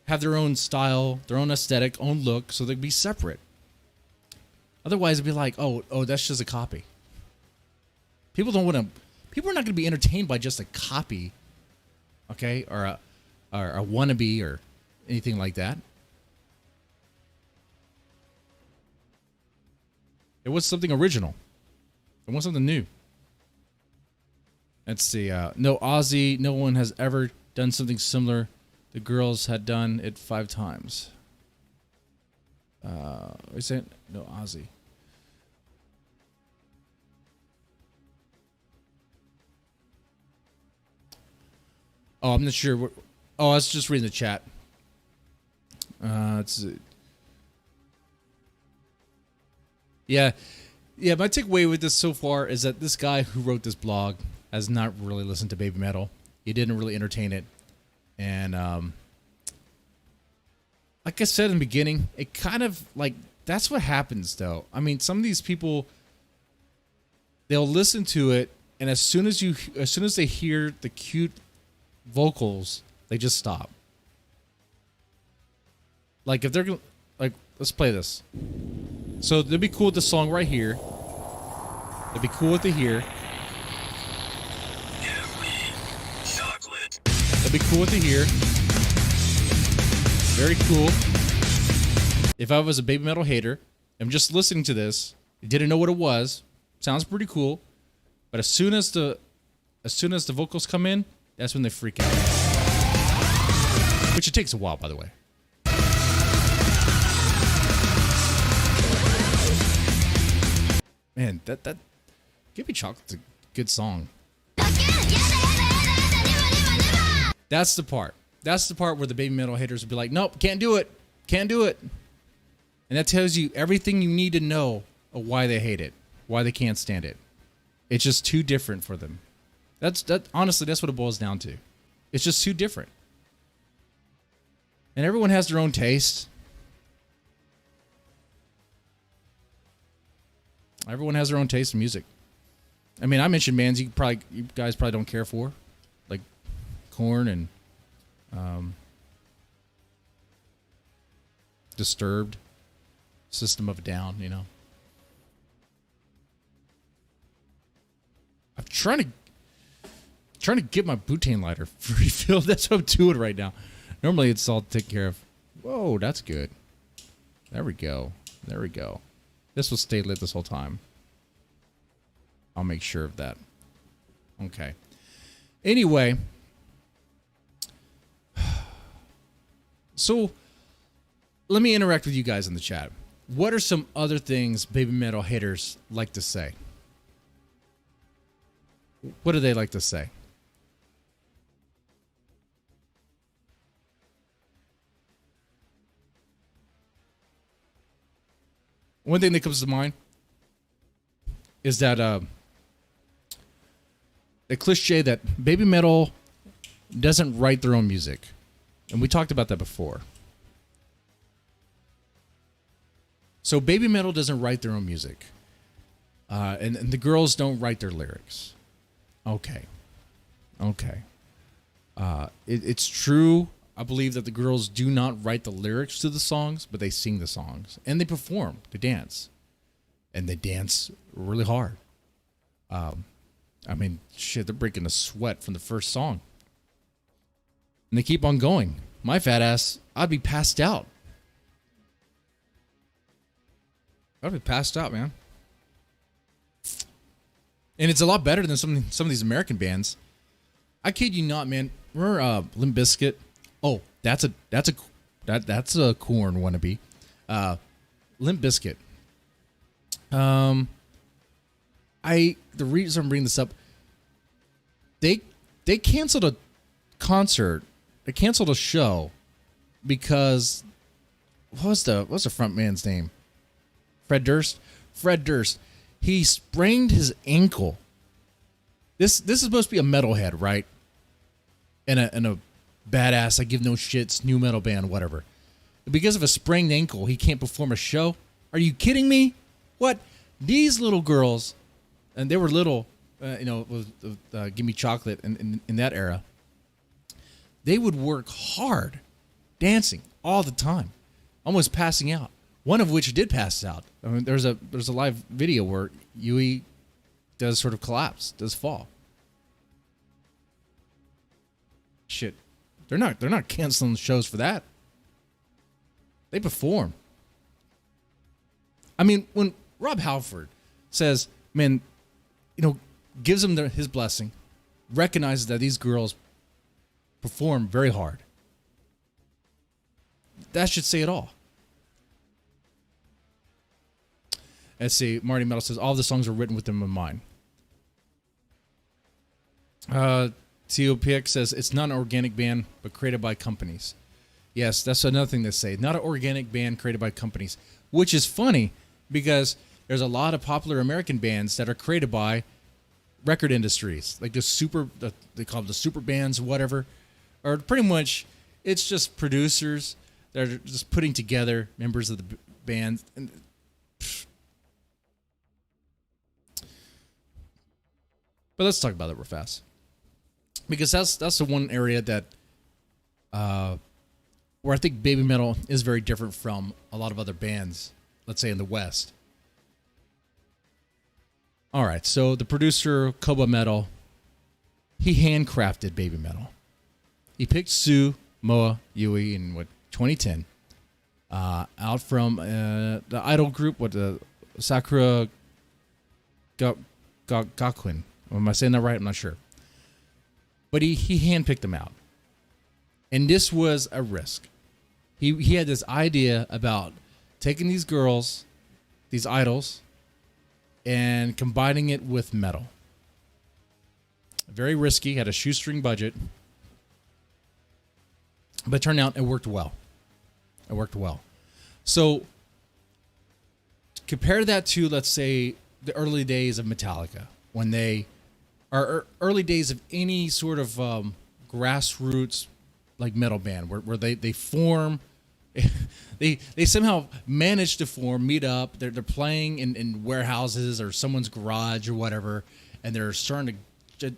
[SPEAKER 1] have their own style, their own aesthetic, own look, so they'd be separate. Otherwise, it'd be like, oh, that's just a copy. People are not going to be entertained by just a copy, okay, or a wannabe or anything like that. It was something original. It was something new. Let's see. No Ozzy. No one has ever done something similar. The girls had done it 5 times. Is it? No Ozzy. Oh, I'm not sure. I was just reading the chat. Yeah. My takeaway with this so far is that this guy who wrote this blog has not really listened to BABYMETAL. He didn't really entertain it, and like I said in the beginning, it kind of like that's what happens, though. I mean, some of these people, they'll listen to it, and as soon as they hear the cute vocals, they just stop. Like, if they're like, let's play this. So they'd be cool with the song right here. They'd be cool with it here. They'd be cool with it here. Very cool. If I was a BABYMETAL hater, I'm just listening to this, didn't know what it was. Sounds pretty cool, but as soon as the vocals come in, that's when they freak out. Which it takes a while, by the way. Man, that Give Me Chocolate's a good song. That's the part. That's the part where the BABYMETAL haters will be like, nope, can't do it. Can't do it. And that tells you everything you need to know of why they hate it, why they can't stand it. It's just too different for them. Honestly, that's what it boils down to. It's just too different. And everyone has their own taste. Everyone has their own taste in music. I mean, I mentioned bands you guys probably don't care for, like Korn and Disturbed, System of a Down, you know. I'm trying to get my butane lighter refilled. That's what I'm doing right now. Normally it's all taken care of. Whoa, that's good. There we go. There we go. This will stay lit this whole time. I'll make sure of that. Okay. Anyway. So, let me interact with you guys in the chat. What are some other things BABYMETAL haters like to say? What do they like to say? One thing that comes to mind is that the cliche that BABYMETAL doesn't write their own music. And we talked about that before. So BABYMETAL doesn't write their own music. And the girls don't write their lyrics. Okay. It's true. I believe that the girls do not write the lyrics to the songs, but they sing the songs. And they perform. They dance. And they dance really hard. I mean, shit, they're breaking a sweat from the first song. And they keep on going. My fat ass, I'd be passed out. I'd be passed out, man. And it's a lot better than some of these American bands. I kid you not, man. Remember Limp Bizkit? Oh, that's a Korn wannabe. Limp Bizkit. The reason I'm bringing this up, they canceled a concert. They canceled a show because what's the front man's name? Fred Durst. He sprained his ankle. This is supposed to be a metalhead, right? And a badass, I give no shits, new metal band, whatever. Because of a sprained ankle, he can't perform a show. Are you kidding me? What? These little girls, and they were little, Give Me Chocolate in that era. They would work hard, dancing all the time, almost passing out. One of which did pass out. I mean, there's a live video where Yui does sort of collapse, does fall. Shit, they're not canceling shows for that. They perform. I mean, when Rob Halford says, man, gives them his blessing, recognizes that these girls perform very hard. That should say it all. Let's see. Marty Metal says, all the songs are written with them in mind. TOPX says, it's not an organic band, but created by companies. Yes, that's another thing to say. Not an organic band created by companies, which is funny because there's a lot of popular American bands that are created by record industries, like they call them the super bands, whatever, or pretty much it's just producers that are just putting together members of the band. And but let's talk about it real fast, because that's the one area that where I think Baby Metal is very different from a lot of other bands, let's say in the West. All right, so the producer, Koba Metal, he handcrafted Baby Metal. He picked Sue, Moa, Yui in 2010, out from the idol group, Sakura Gakuin. Am I saying that right? I'm not sure. But he handpicked them out. And this was a risk. He had this idea about taking these girls, these idols, and combining it with metal. Very risky, had a shoestring budget. But it turned out it worked well. So compare that to, let's say, the early days of Metallica, when they are early days of any sort of grassroots like metal band, where they form, they somehow manage to form, meet up. They're playing in warehouses or someone's garage or whatever, and they're starting to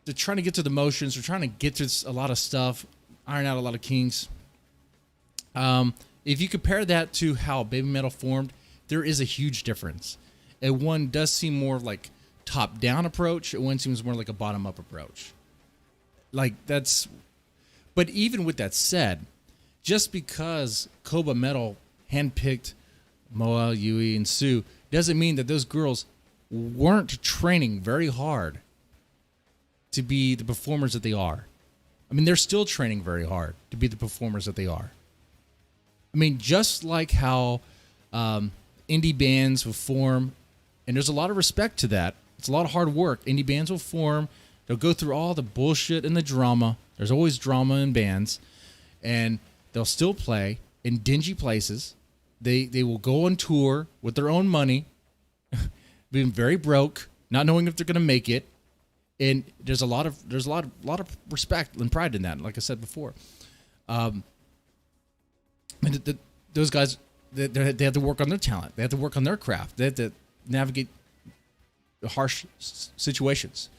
[SPEAKER 1] they're trying to get to the motions. They're trying to get to a lot of stuff, iron out a lot of kinks. If you compare that to how Baby Metal formed, there is a huge difference. And one does seem more like top-down approach, and one seems more like a bottom-up approach. But even with that said, just because Koba Metal handpicked Moa, Yui, and Sue doesn't mean that those girls weren't training very hard to be the performers that they are. I mean, they're still training very hard to be the performers that they are. I mean, just like how indie bands will form, and there's a lot of respect to that. It's a lot of hard work. Indie bands will form. They'll go through all the bullshit and the drama. There's always drama in bands. And they'll still play in dingy places. They will go on tour with their own money, being very broke, not knowing if they're going to make it. And there's a lot of respect and pride in that, like I said before. Those guys, they have to work on their talent. They have to work on their craft. They have to navigate harsh situations.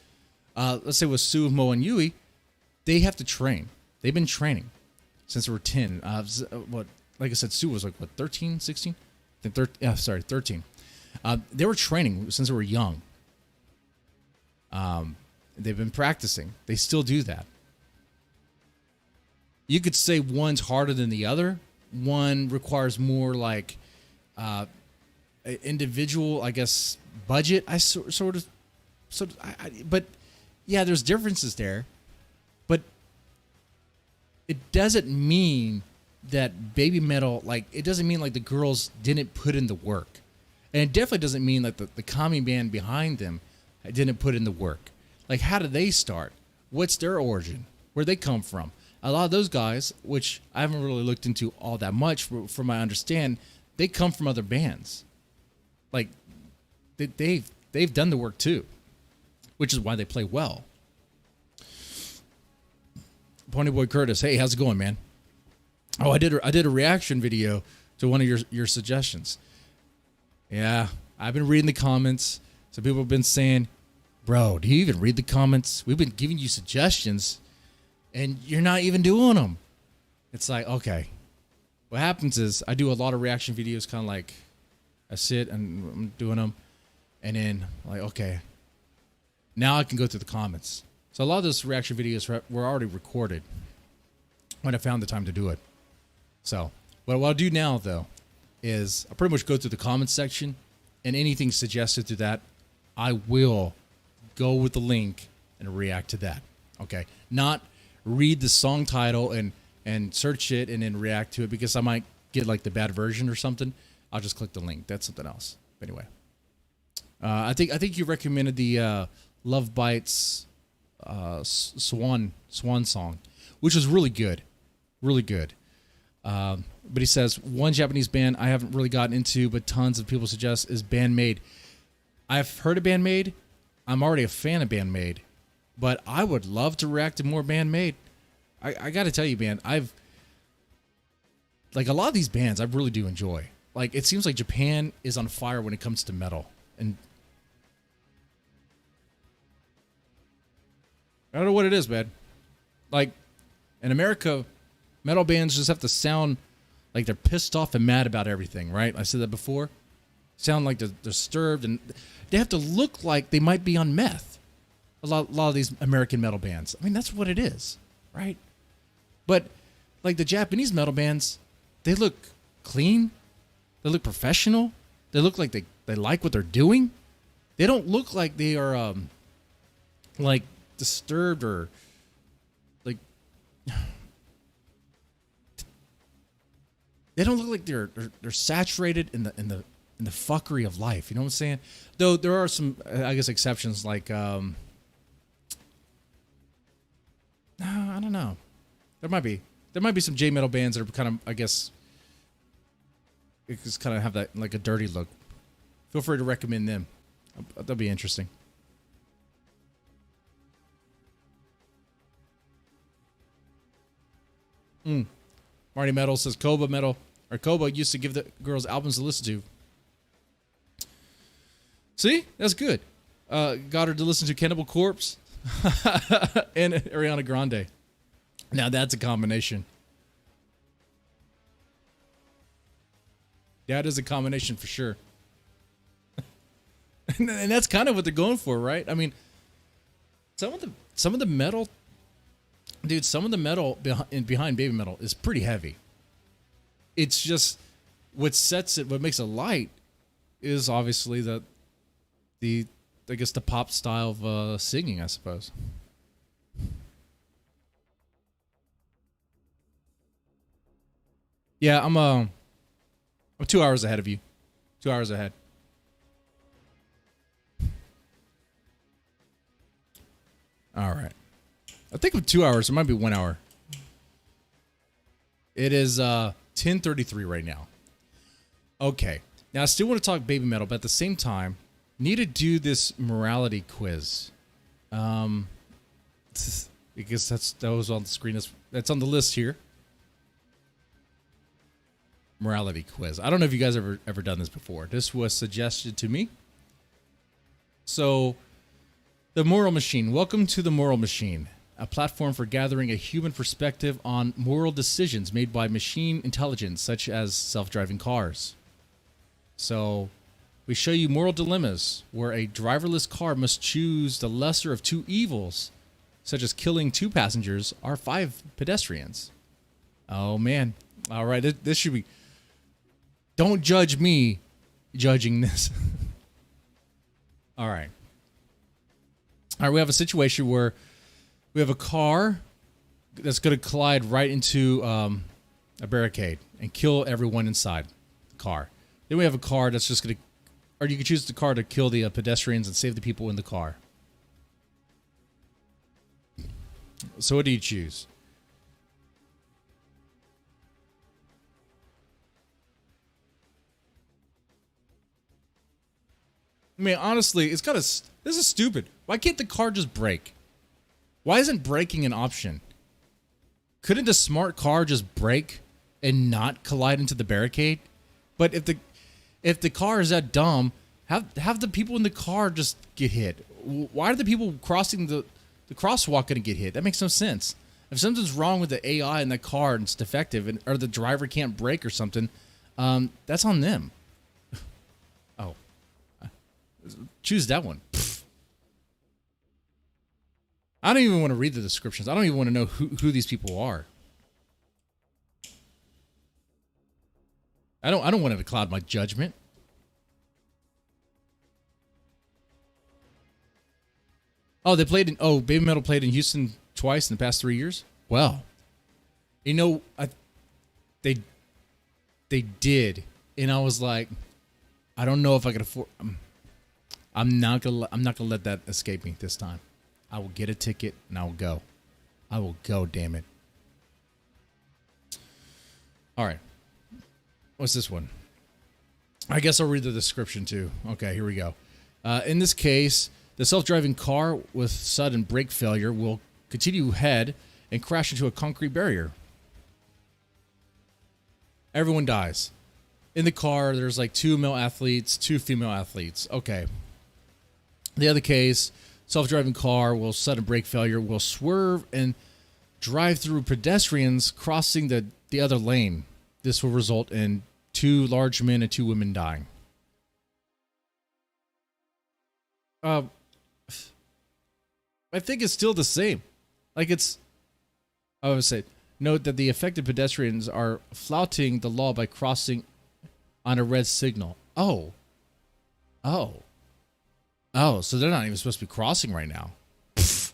[SPEAKER 1] Let's say with Sue, Mo, and Yui, they have to train. They've been training since they were 10. Like I said, Sue was 13, 16? 13. They were training since they were young. They've been practicing. They still do that. You could say one's harder than the other. One requires more individual, I guess, budget. But yeah, there's differences there, but it doesn't mean that Baby Metal, like, it doesn't mean like the girls didn't put in the work. And it definitely doesn't mean that the calming band behind them didn't put in the work. Like, how did they start? What's their origin? Where'd they come from? A lot of those guys, which I haven't really looked into all that much from my understand, they come from other bands. Like, they've done the work too, which is why they play well. Ponyboy Curtis, hey, how's it going, man? Oh, I did a reaction video to one of your suggestions. Yeah, I've been reading the comments. Some people have been saying, bro, do you even read the comments? We've been giving you suggestions, and you're not even doing them. It's like, okay. What happens is I do a lot of reaction videos, kind of like I sit and I'm doing them, and then like, okay, now I can go through the comments. So a lot of those reaction videos were already recorded when I found the time to do it. So what I'll do now, though, is I'll pretty much go through the comments section, and anything suggested to that, I will go with the link and react to that. Okay, not read the song title and search it and then react to it, because I might get like the bad version or something. I'll just click the link. That's something else. But anyway, I think you recommended the Love Bites Swan song, which was really good, really good. But he says, one Japanese band I haven't really gotten into, but tons of people suggest, is BABYMETAL. I've heard of BABYMETAL. I'm already a fan of BABYMETAL, but I would love to react to more BABYMETAL. I got to tell you, man, I've like a lot of these bands I really do enjoy. Like, it seems like Japan is on fire when it comes to metal, and I don't know what it is, man. Like, in America, metal bands just have to sound like they're pissed off and mad about everything, right? I said that before. Sound like they're disturbed, and they have to look like they might be on meth. A lot of these American metal bands. I mean, that's what it is, right? But like the Japanese metal bands, they look clean. They look professional. They look like they like what they're doing. They don't look like they are like disturbed or like they don't look like they're saturated in the fuckery of life. You know what I'm saying? Though there are some, I guess, exceptions. Like I don't know. There might be some J metal bands that are kind of, I guess, it just kind of have that like a dirty look. Feel free to recommend them. That'd be interesting. Marty Metal says Koba Metal, or Koba used to give the girls albums to listen to. See, that's good. Got her to listen to Cannibal Corpse and Ariana Grande. Now that's a combination. That is a combination for sure. And that's kind of what they're going for, right? I mean, some of the metal, dude, some of the metal behind Baby Metal is pretty heavy. It's just what makes it light is obviously the I guess the pop style of singing, I suppose. Yeah, I'm 2 hours ahead of you. 2 hours ahead. All right. I think with 2 hours, it might be 1 hour. It is 10:33 right now. Okay. Now I still want to talk Baby Metal, but at the same time, need to do this morality quiz. Because that was on the screen. That's on the list here. Morality quiz. I don't know if you guys ever done this before. This was suggested to me. So, the Moral Machine. Welcome to the Moral Machine, a platform for gathering a human perspective on moral decisions made by machine intelligence, such as self-driving cars. So, we show you moral dilemmas where a driverless car must choose the lesser of two evils, such as killing 2 passengers or 5 pedestrians. Oh man! All right, this should be Don't judge me judging this. All right. All right, we have a situation where we have a car that's going to collide right into a barricade and kill everyone inside the car. Then we have a car that's just going to, or you can choose the car to kill the pedestrians and save the people in the car. So what do you choose? I mean, honestly, it's kind of, this is stupid. Why can't the car just brake? Why isn't braking an option? Couldn't a smart car just brake and not collide into the barricade? But if the car is that dumb, have the people in the car just get hit. Why are the people crossing the crosswalk going to get hit? That makes no sense. If something's wrong with the AI in the car and it's defective, or the driver can't brake or something, that's on them. Oh. Choose that one. Pfft. I don't even want to read the descriptions. I don't even want to know who these people are. I don't want it to cloud my judgment. Oh, they played in BABYMETAL played in Houston twice in the past 3 years. Well, you know, they did, and I was like, I don't know if I could afford. I'm not gonna let that escape me this time. I will get a ticket and I will go. I will go. Damn it. All right. What's this one? I guess I'll read the description too. Okay, here we go. In this case, the self-driving car with sudden brake failure will continue ahead and crash into a concrete barrier. Everyone dies. In the car, there's like 2 male athletes, 2 female athletes. Okay. The other case, self-driving car will sudden brake failure will swerve and drive through pedestrians crossing the other lane. This will result in 2 large men and 2 women dying. I think it's still the same. Like I would say, note that the affected pedestrians are flouting the law by crossing on a red signal. Oh, so they're not even supposed to be crossing right now. Pfft.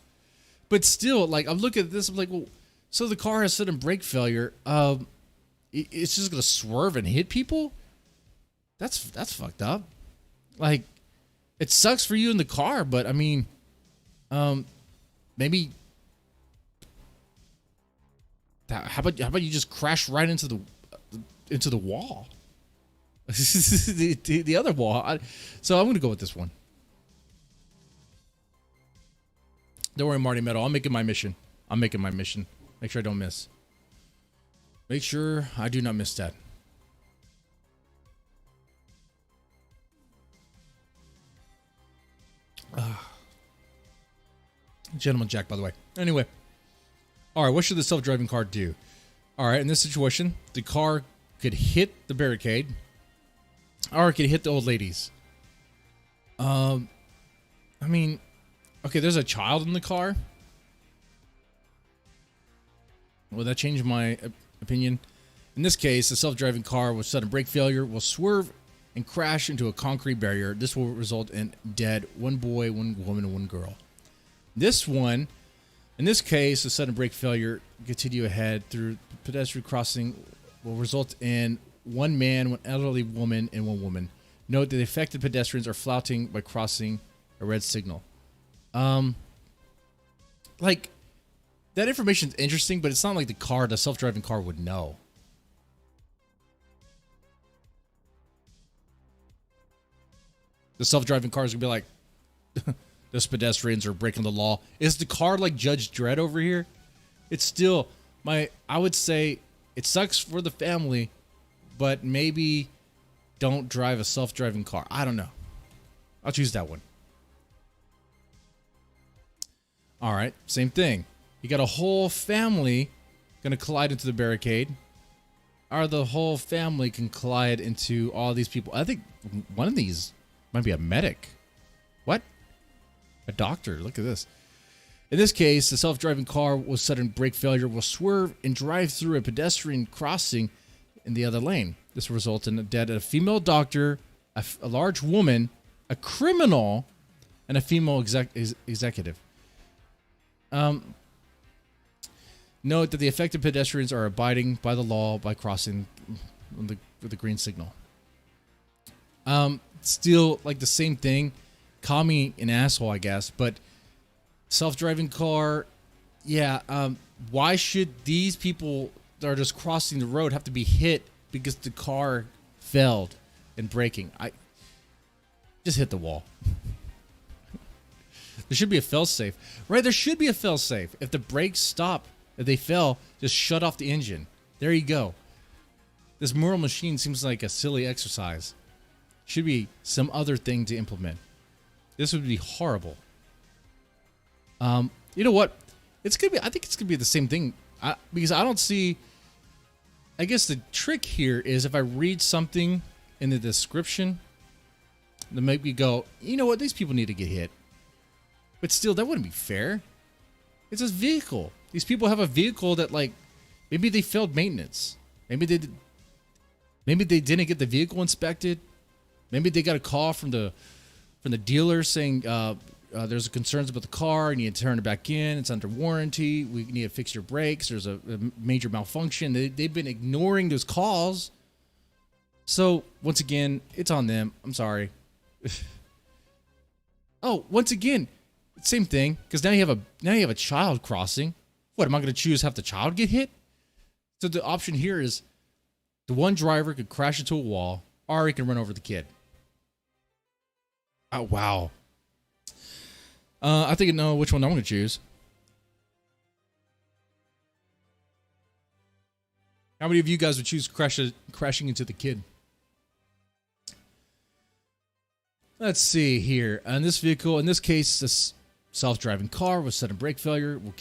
[SPEAKER 1] But still, like, I'm looking at this, I'm like, well, so the car has sudden brake failure. It's just gonna swerve and hit people? That's fucked up. Like, it sucks for you in the car, but I mean, maybe. How about you just crash right into the wall? the other wall. So I'm gonna go with this one. Don't worry, Marty Metal. I'm making my mission. Make sure I don't miss. Make sure I do not miss that. Gentleman Jack, by the way. Anyway. All right, what should the self-driving car do? All right, in this situation, the car could hit the barricade, or it could hit the old ladies. I mean, okay, there's a child in the car. Will that change my opinion? In this case, the self-driving car with sudden brake failure will swerve and crash into a concrete barrier. This will result in dead 1 boy, 1 woman, and 1 girl. This one, in this case, the sudden brake failure continue ahead through pedestrian crossing will result in 1 man, 1 elderly woman, and 1 woman. Note that the affected pedestrians are flouting by crossing a red signal. Like, that information is interesting, but it's not like the self-driving car would know. The self-driving car is going to be like, those pedestrians are breaking the law. Is the car like Judge Dredd over here? It's still, I would say it sucks for the family, but maybe don't drive a self-driving car. I don't know. I'll choose that one. All right, same thing. You got a whole family going to collide into the barricade, or the whole family can collide into all these people. I think one of these might be a medic. What? A doctor. Look at this. In this case, the self-driving car with sudden brake failure will swerve and drive through a pedestrian crossing in the other lane. This resulted in the death of a female doctor, a large woman, a criminal, and a female executive. Note that the affected pedestrians are abiding by the law by crossing the green signal. Still, like the same thing. Call me an asshole, I guess, but self-driving car, yeah. Why should these people that are just crossing the road have to be hit because the car failed in braking? I just hit the wall. There should be a fail-safe, right? There should be a fail-safe. If the brakes stop, if they fail, just shut off the engine. There you go. This moral machine seems like a silly exercise. Should be some other thing to implement. This would be horrible. You know what? It's gonna be. I think it's gonna be the same thing. Because I don't see. I guess the trick here is if I read something in the description, that make me go, you know what? These people need to get hit. But still, that wouldn't be fair. It's a vehicle. These people have a vehicle that, like, maybe they failed maintenance. Maybe they didn't get the vehicle inspected. Maybe they got a call from the dealer saying there's concerns about the car. You need to turn it back in. It's under warranty. We need to fix your brakes. There's a major malfunction. They've been ignoring those calls. So once again, it's on them. I'm sorry. Oh, once again, same thing. Because now you have a child crossing. What am I going to choose? Have the child get hit? So the option here is the one driver could crash into a wall, or he can run over the kid. Oh wow. I think I know which one I'm going to choose. How many of you guys would choose crashing into the kid? Let's see here. In this vehicle, in this case, this self-driving car with sudden brake failure will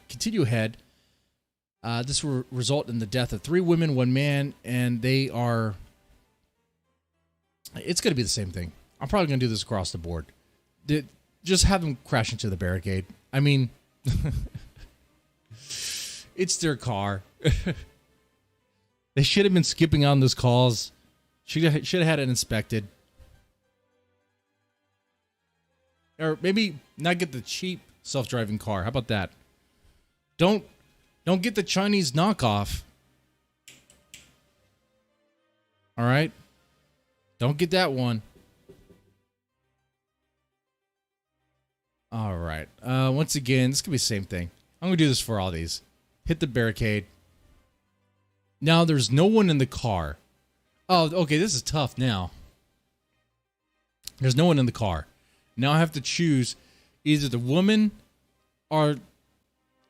[SPEAKER 1] continue ahead. This will result in the death of 3 women, 1 man, and they are... It's going to be the same thing. I'm probably going to do this across the board. Just have them crash into the barricade. I mean, it's their car. They should have been skipping on those calls. Should have had it inspected. Or maybe not get the cheap self-driving car. How about that? Don't get the Chinese knockoff. All right? Don't get that one. All right. Once again, this could be the same thing. I'm going to do this for all these. Hit the barricade. Now there's no one in the car. Oh, okay. This is tough now. There's no one in the car. Now I have to choose either the woman or...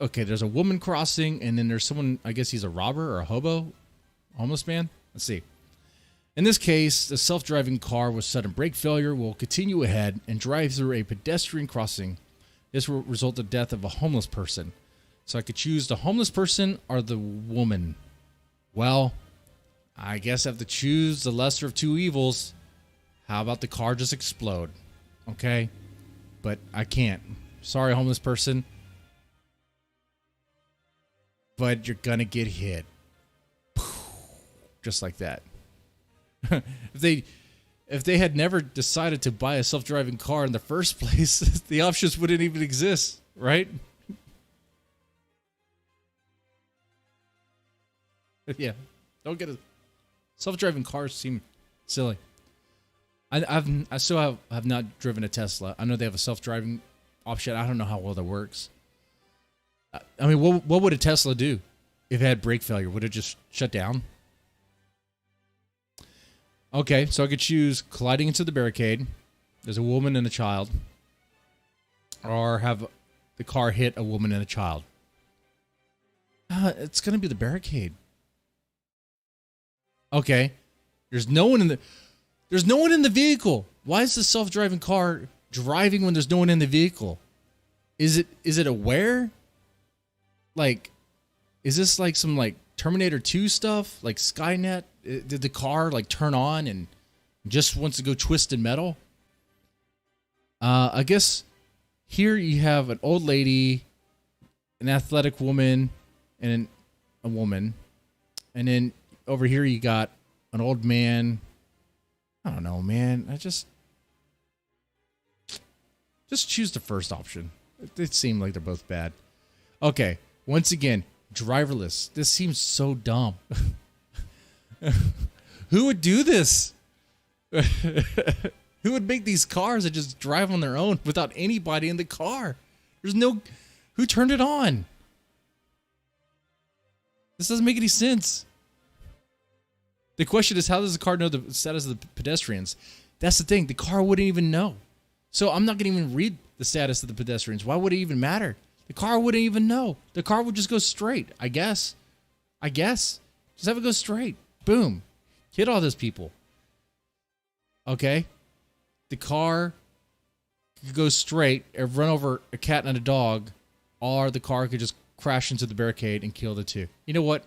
[SPEAKER 1] Okay, there's a woman crossing, and then there's someone, I guess he's a robber or a hobo? Homeless man? Let's see. In this case, the self-driving car with sudden brake failure will continue ahead and drive through a pedestrian crossing. This will result in the death of a homeless person. So I could choose the homeless person or the woman. Well, I guess I have to choose the lesser of 2 evils. How about the car just explode? Okay? But I can't. Sorry, homeless person. But you're gonna get hit. Just like that. If they had never decided to buy a self-driving car in the first place, the options wouldn't even exist, right? Yeah, don't get a self-driving cars seem silly. I still have not driven a Tesla. I know they have a self-driving option. I don't know how well that works. I mean, what would a Tesla do if it had brake failure? Would it just shut down? Okay, so I could choose colliding into the barricade. There's a woman and a child. Or have the car hit a woman and a child. It's going to be the barricade. Okay. There's no one in the vehicle. Why is the self-driving car driving when there's no one in the vehicle? Is it aware? Like, is this like some like Terminator 2 stuff? Like Skynet? Did the car like turn on and just wants to go twisted metal? I guess here you have an old lady, an athletic woman, and a woman. And then over here you got an old man. I don't know, man. I just choose the first option. It seemed like they're both bad. Okay, once again, driverless. This seems so dumb. Who would do this? Who would make these cars that just drive on their own without anybody in the car? There's no... Who turned it on? This doesn't make any sense. The question is, how does the car know the status of the pedestrians? That's the thing. The car wouldn't even know. So I'm not going to even read the status of the pedestrians. Why would it even matter? The car wouldn't even know. The car would just go straight, I guess. Just have it go straight. Boom. Hit all those people. Okay? The car could go straight and run over a cat and a dog, or the car could just crash into the barricade and kill the two. You know what?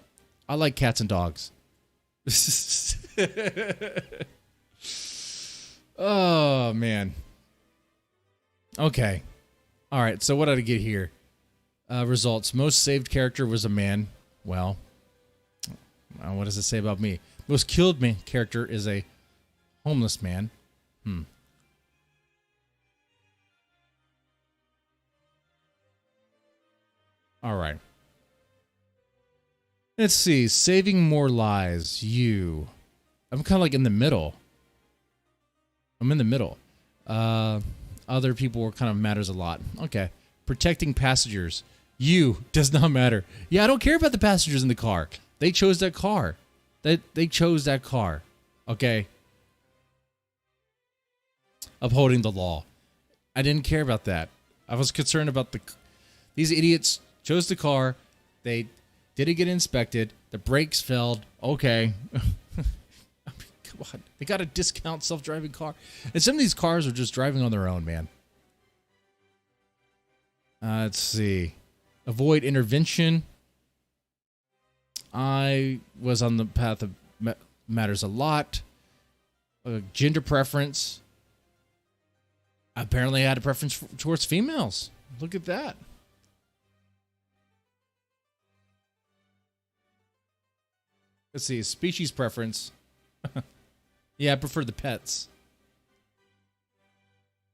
[SPEAKER 1] I like cats and dogs. Oh, man. Okay. All right, so what did I get here? Results. Most saved character was a man. Well, what does it say about me? Most killed man character is a homeless man. All right. Let's see. Saving more lives. You. I'm kind of like in the middle. I'm in the middle. Other people were kind of matters a lot. Okay. Protecting passengers. You does not matter. Yeah, I don't care about the passengers in the car. They chose that car. They chose that car. Okay. Upholding the law. I didn't care about that. I was concerned about these idiots chose the car. They didn't get inspected. The brakes failed. Okay. I mean, come on. They got a discount self-driving car. And some of these cars are just driving on their own, man. Let's see. Avoid intervention. I was on the path of matters a lot. Gender preference. Apparently I had a preference towards females. Look at that. Let's see. Species preference. Yeah, I prefer the pets.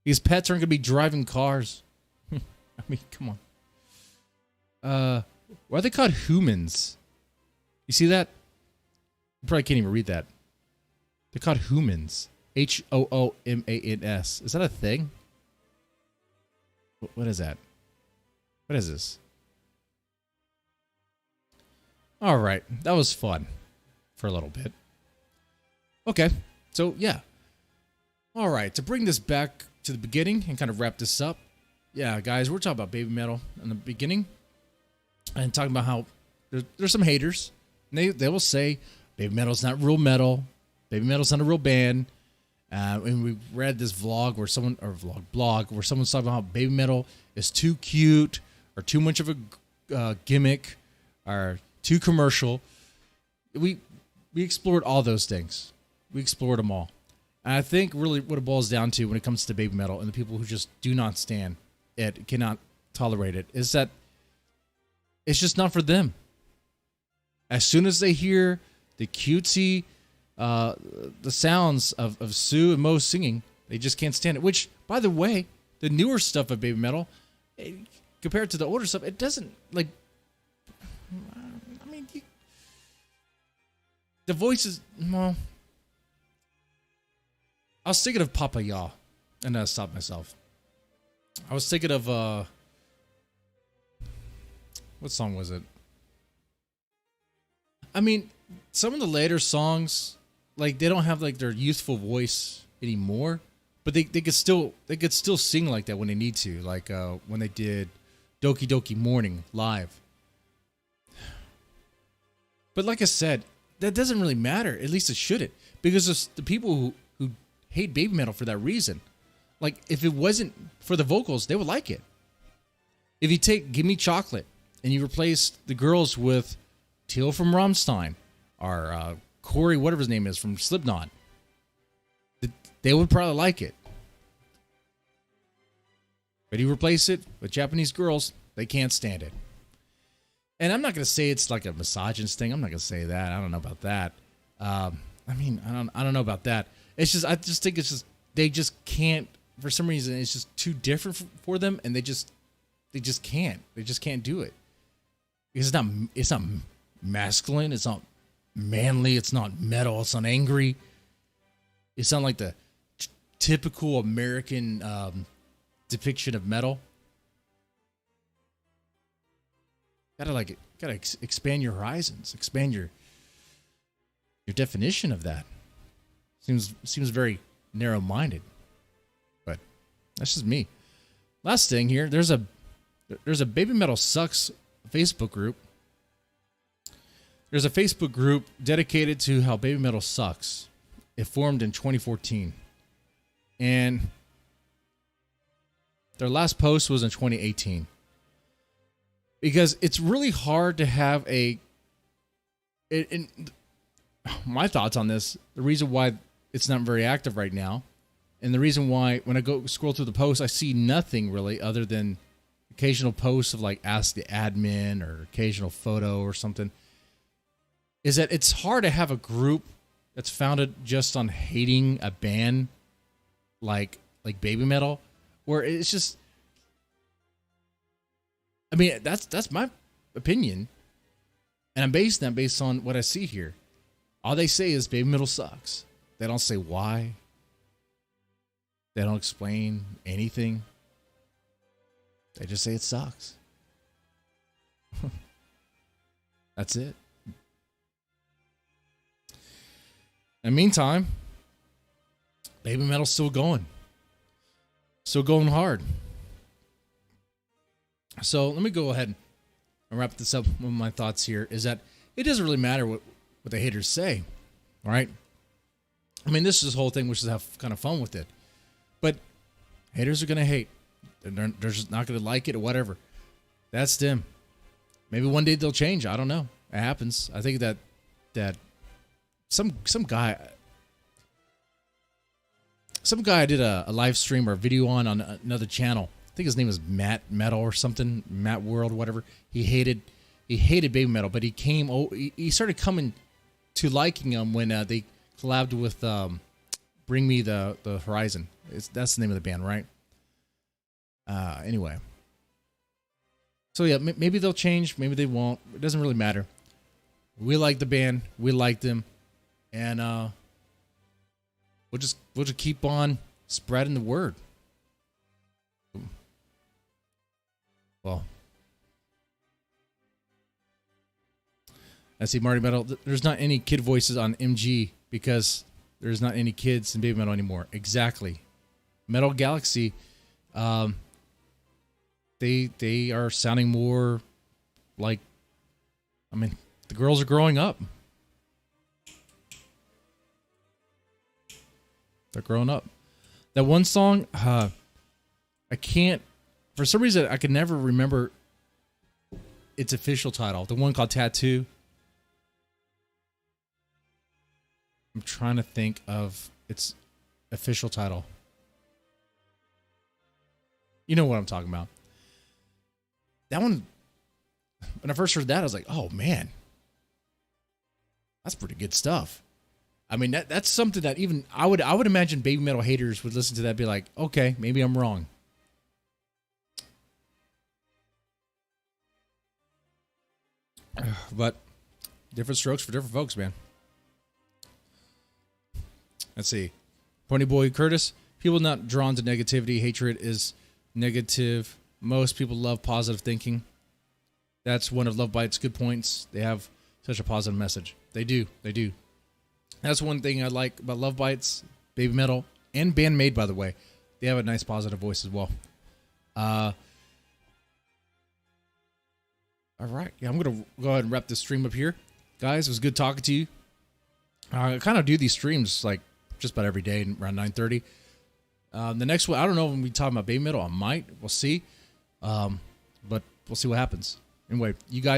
[SPEAKER 1] These pets aren't going to be driving cars. I mean, come on. Why are they called humans? You see that? You probably can't even read that. They're called humans. Hoomans. Is that a thing? What is that? What is this? All right. That was fun for a little bit. Okay. So, yeah. All right. To bring this back to the beginning and kind of wrap this up. Yeah, guys, we're talking about baby metal in the beginning. And talking about how there's some haters. And they will say baby metal's not real metal. Baby metal's not a real band. And we read this blog where someone's talking about how baby metal is too cute or too much of a gimmick or too commercial. We explored all those things. We explored them all. And I think really what it boils down to when it comes to baby metal and the people who just do not stand it, cannot tolerate it, is that it's just not for them. As soon as they hear the cutesy, the sounds of Sue and Mo singing, they just can't stand it. Which, by the way, the newer stuff of baby metal, compared to the older stuff, it doesn't, like, I mean, the voices, well, I was thinking of Papa Ya, and I stopped myself. I was thinking of, what song was it? I mean, some of the later songs, like, they don't have, like, their youthful voice anymore, but they could still sing like that when they need to, like, when they did Doki Doki Morning live. But like I said, that doesn't really matter. At least it shouldn't, because it's the people who hate baby metal for that reason. Like, if it wasn't for the vocals, they would like it. If you take Give Me Chocolate and you replace the girls with Teal from Rammstein or Corey, whatever his name is, from Slipknot, they would probably like it. But you replace it with Japanese girls, they can't stand it. And I'm not gonna say it's like a misogynist thing. I'm not gonna say that. I don't know about that. I mean, I don't know about that. It's just I just think it's just they just can't for some reason. It's just too different for them, and they just can't. They just can't do it because it's not masculine. It's not manly. It's not metal. It's not angry. It's not like the typical American depiction of metal. Gotta expand your horizons, expand your definition of that. Seems very narrow-minded, but that's just me. Last thing here, there's a Baby Metal Sucks Facebook group. There's a Facebook group dedicated to how Baby Metal sucks. It formed in 2014, and their last post was in 2018. Because it's really hard to have my thoughts on this, the reason why it's not very active right now, and the reason why when I go scroll through the posts, I see nothing really other than occasional posts of like ask the admin or occasional photo or something, is that it's hard to have a group that's founded just on hating a band like Baby Metal, where it's just, I mean, that's my opinion, and I'm based on what I see here. All they say is Baby Metal sucks. They don't say why. They don't explain anything. They just say it sucks. That's it. In the meantime, Baby Metal's still going hard. So let me go ahead and wrap this up. One of my thoughts here is that it doesn't really matter what the haters say, right? I mean, this is this whole thing. We should have kind of fun with it. But haters are going to hate. They're just not going to like it or whatever. That's them. Maybe one day they'll change. I don't know. It happens. I think that some guy did a live stream or a video on another channel. I think his name was Matt Metal or something, Matt World, whatever. He hated Baby Metal, but he started coming to liking them when they collabed with Bring Me the Horizon. That's the name of the band, right? Anyway. So yeah, maybe they'll change, maybe they won't. It doesn't really matter. We like the band, we like them, and we'll just keep on spreading the word. Well, I see Marty Metal. There's not any kid voices on MG because there's not any kids in Baby Metal anymore. Exactly. Metal Galaxy, they are sounding more like, I mean, the girls are growing up. They're growing up. That one song, I can't, for some reason, I can never remember its official title. The one called Tattoo. I'm trying to think of its official title. You know what I'm talking about. That one, when I first heard that, I was like, oh man, that's pretty good stuff. I mean, that's something that even I would imagine Baby Metal haters would listen to that and be like, okay, maybe I'm wrong. But different strokes for different folks, man. Let's see. Pony Boy Curtis. People not drawn to negativity. Hatred is negative. Most people love positive thinking. That's one of Love Bites' good points. They have such a positive message. They do. They do. That's one thing I like about Love Bites, Baby Metal, and Bandmade, by the way. They have a nice positive voice as well. All right. Yeah, I'm going to go ahead and wrap this stream up here. Guys, it was good talking to you. I kind of do these streams like just about every day around 9:30. The next one, I don't know when we talk about Baby Metal. I might. We'll see. But we'll see what happens. Anyway, you guys.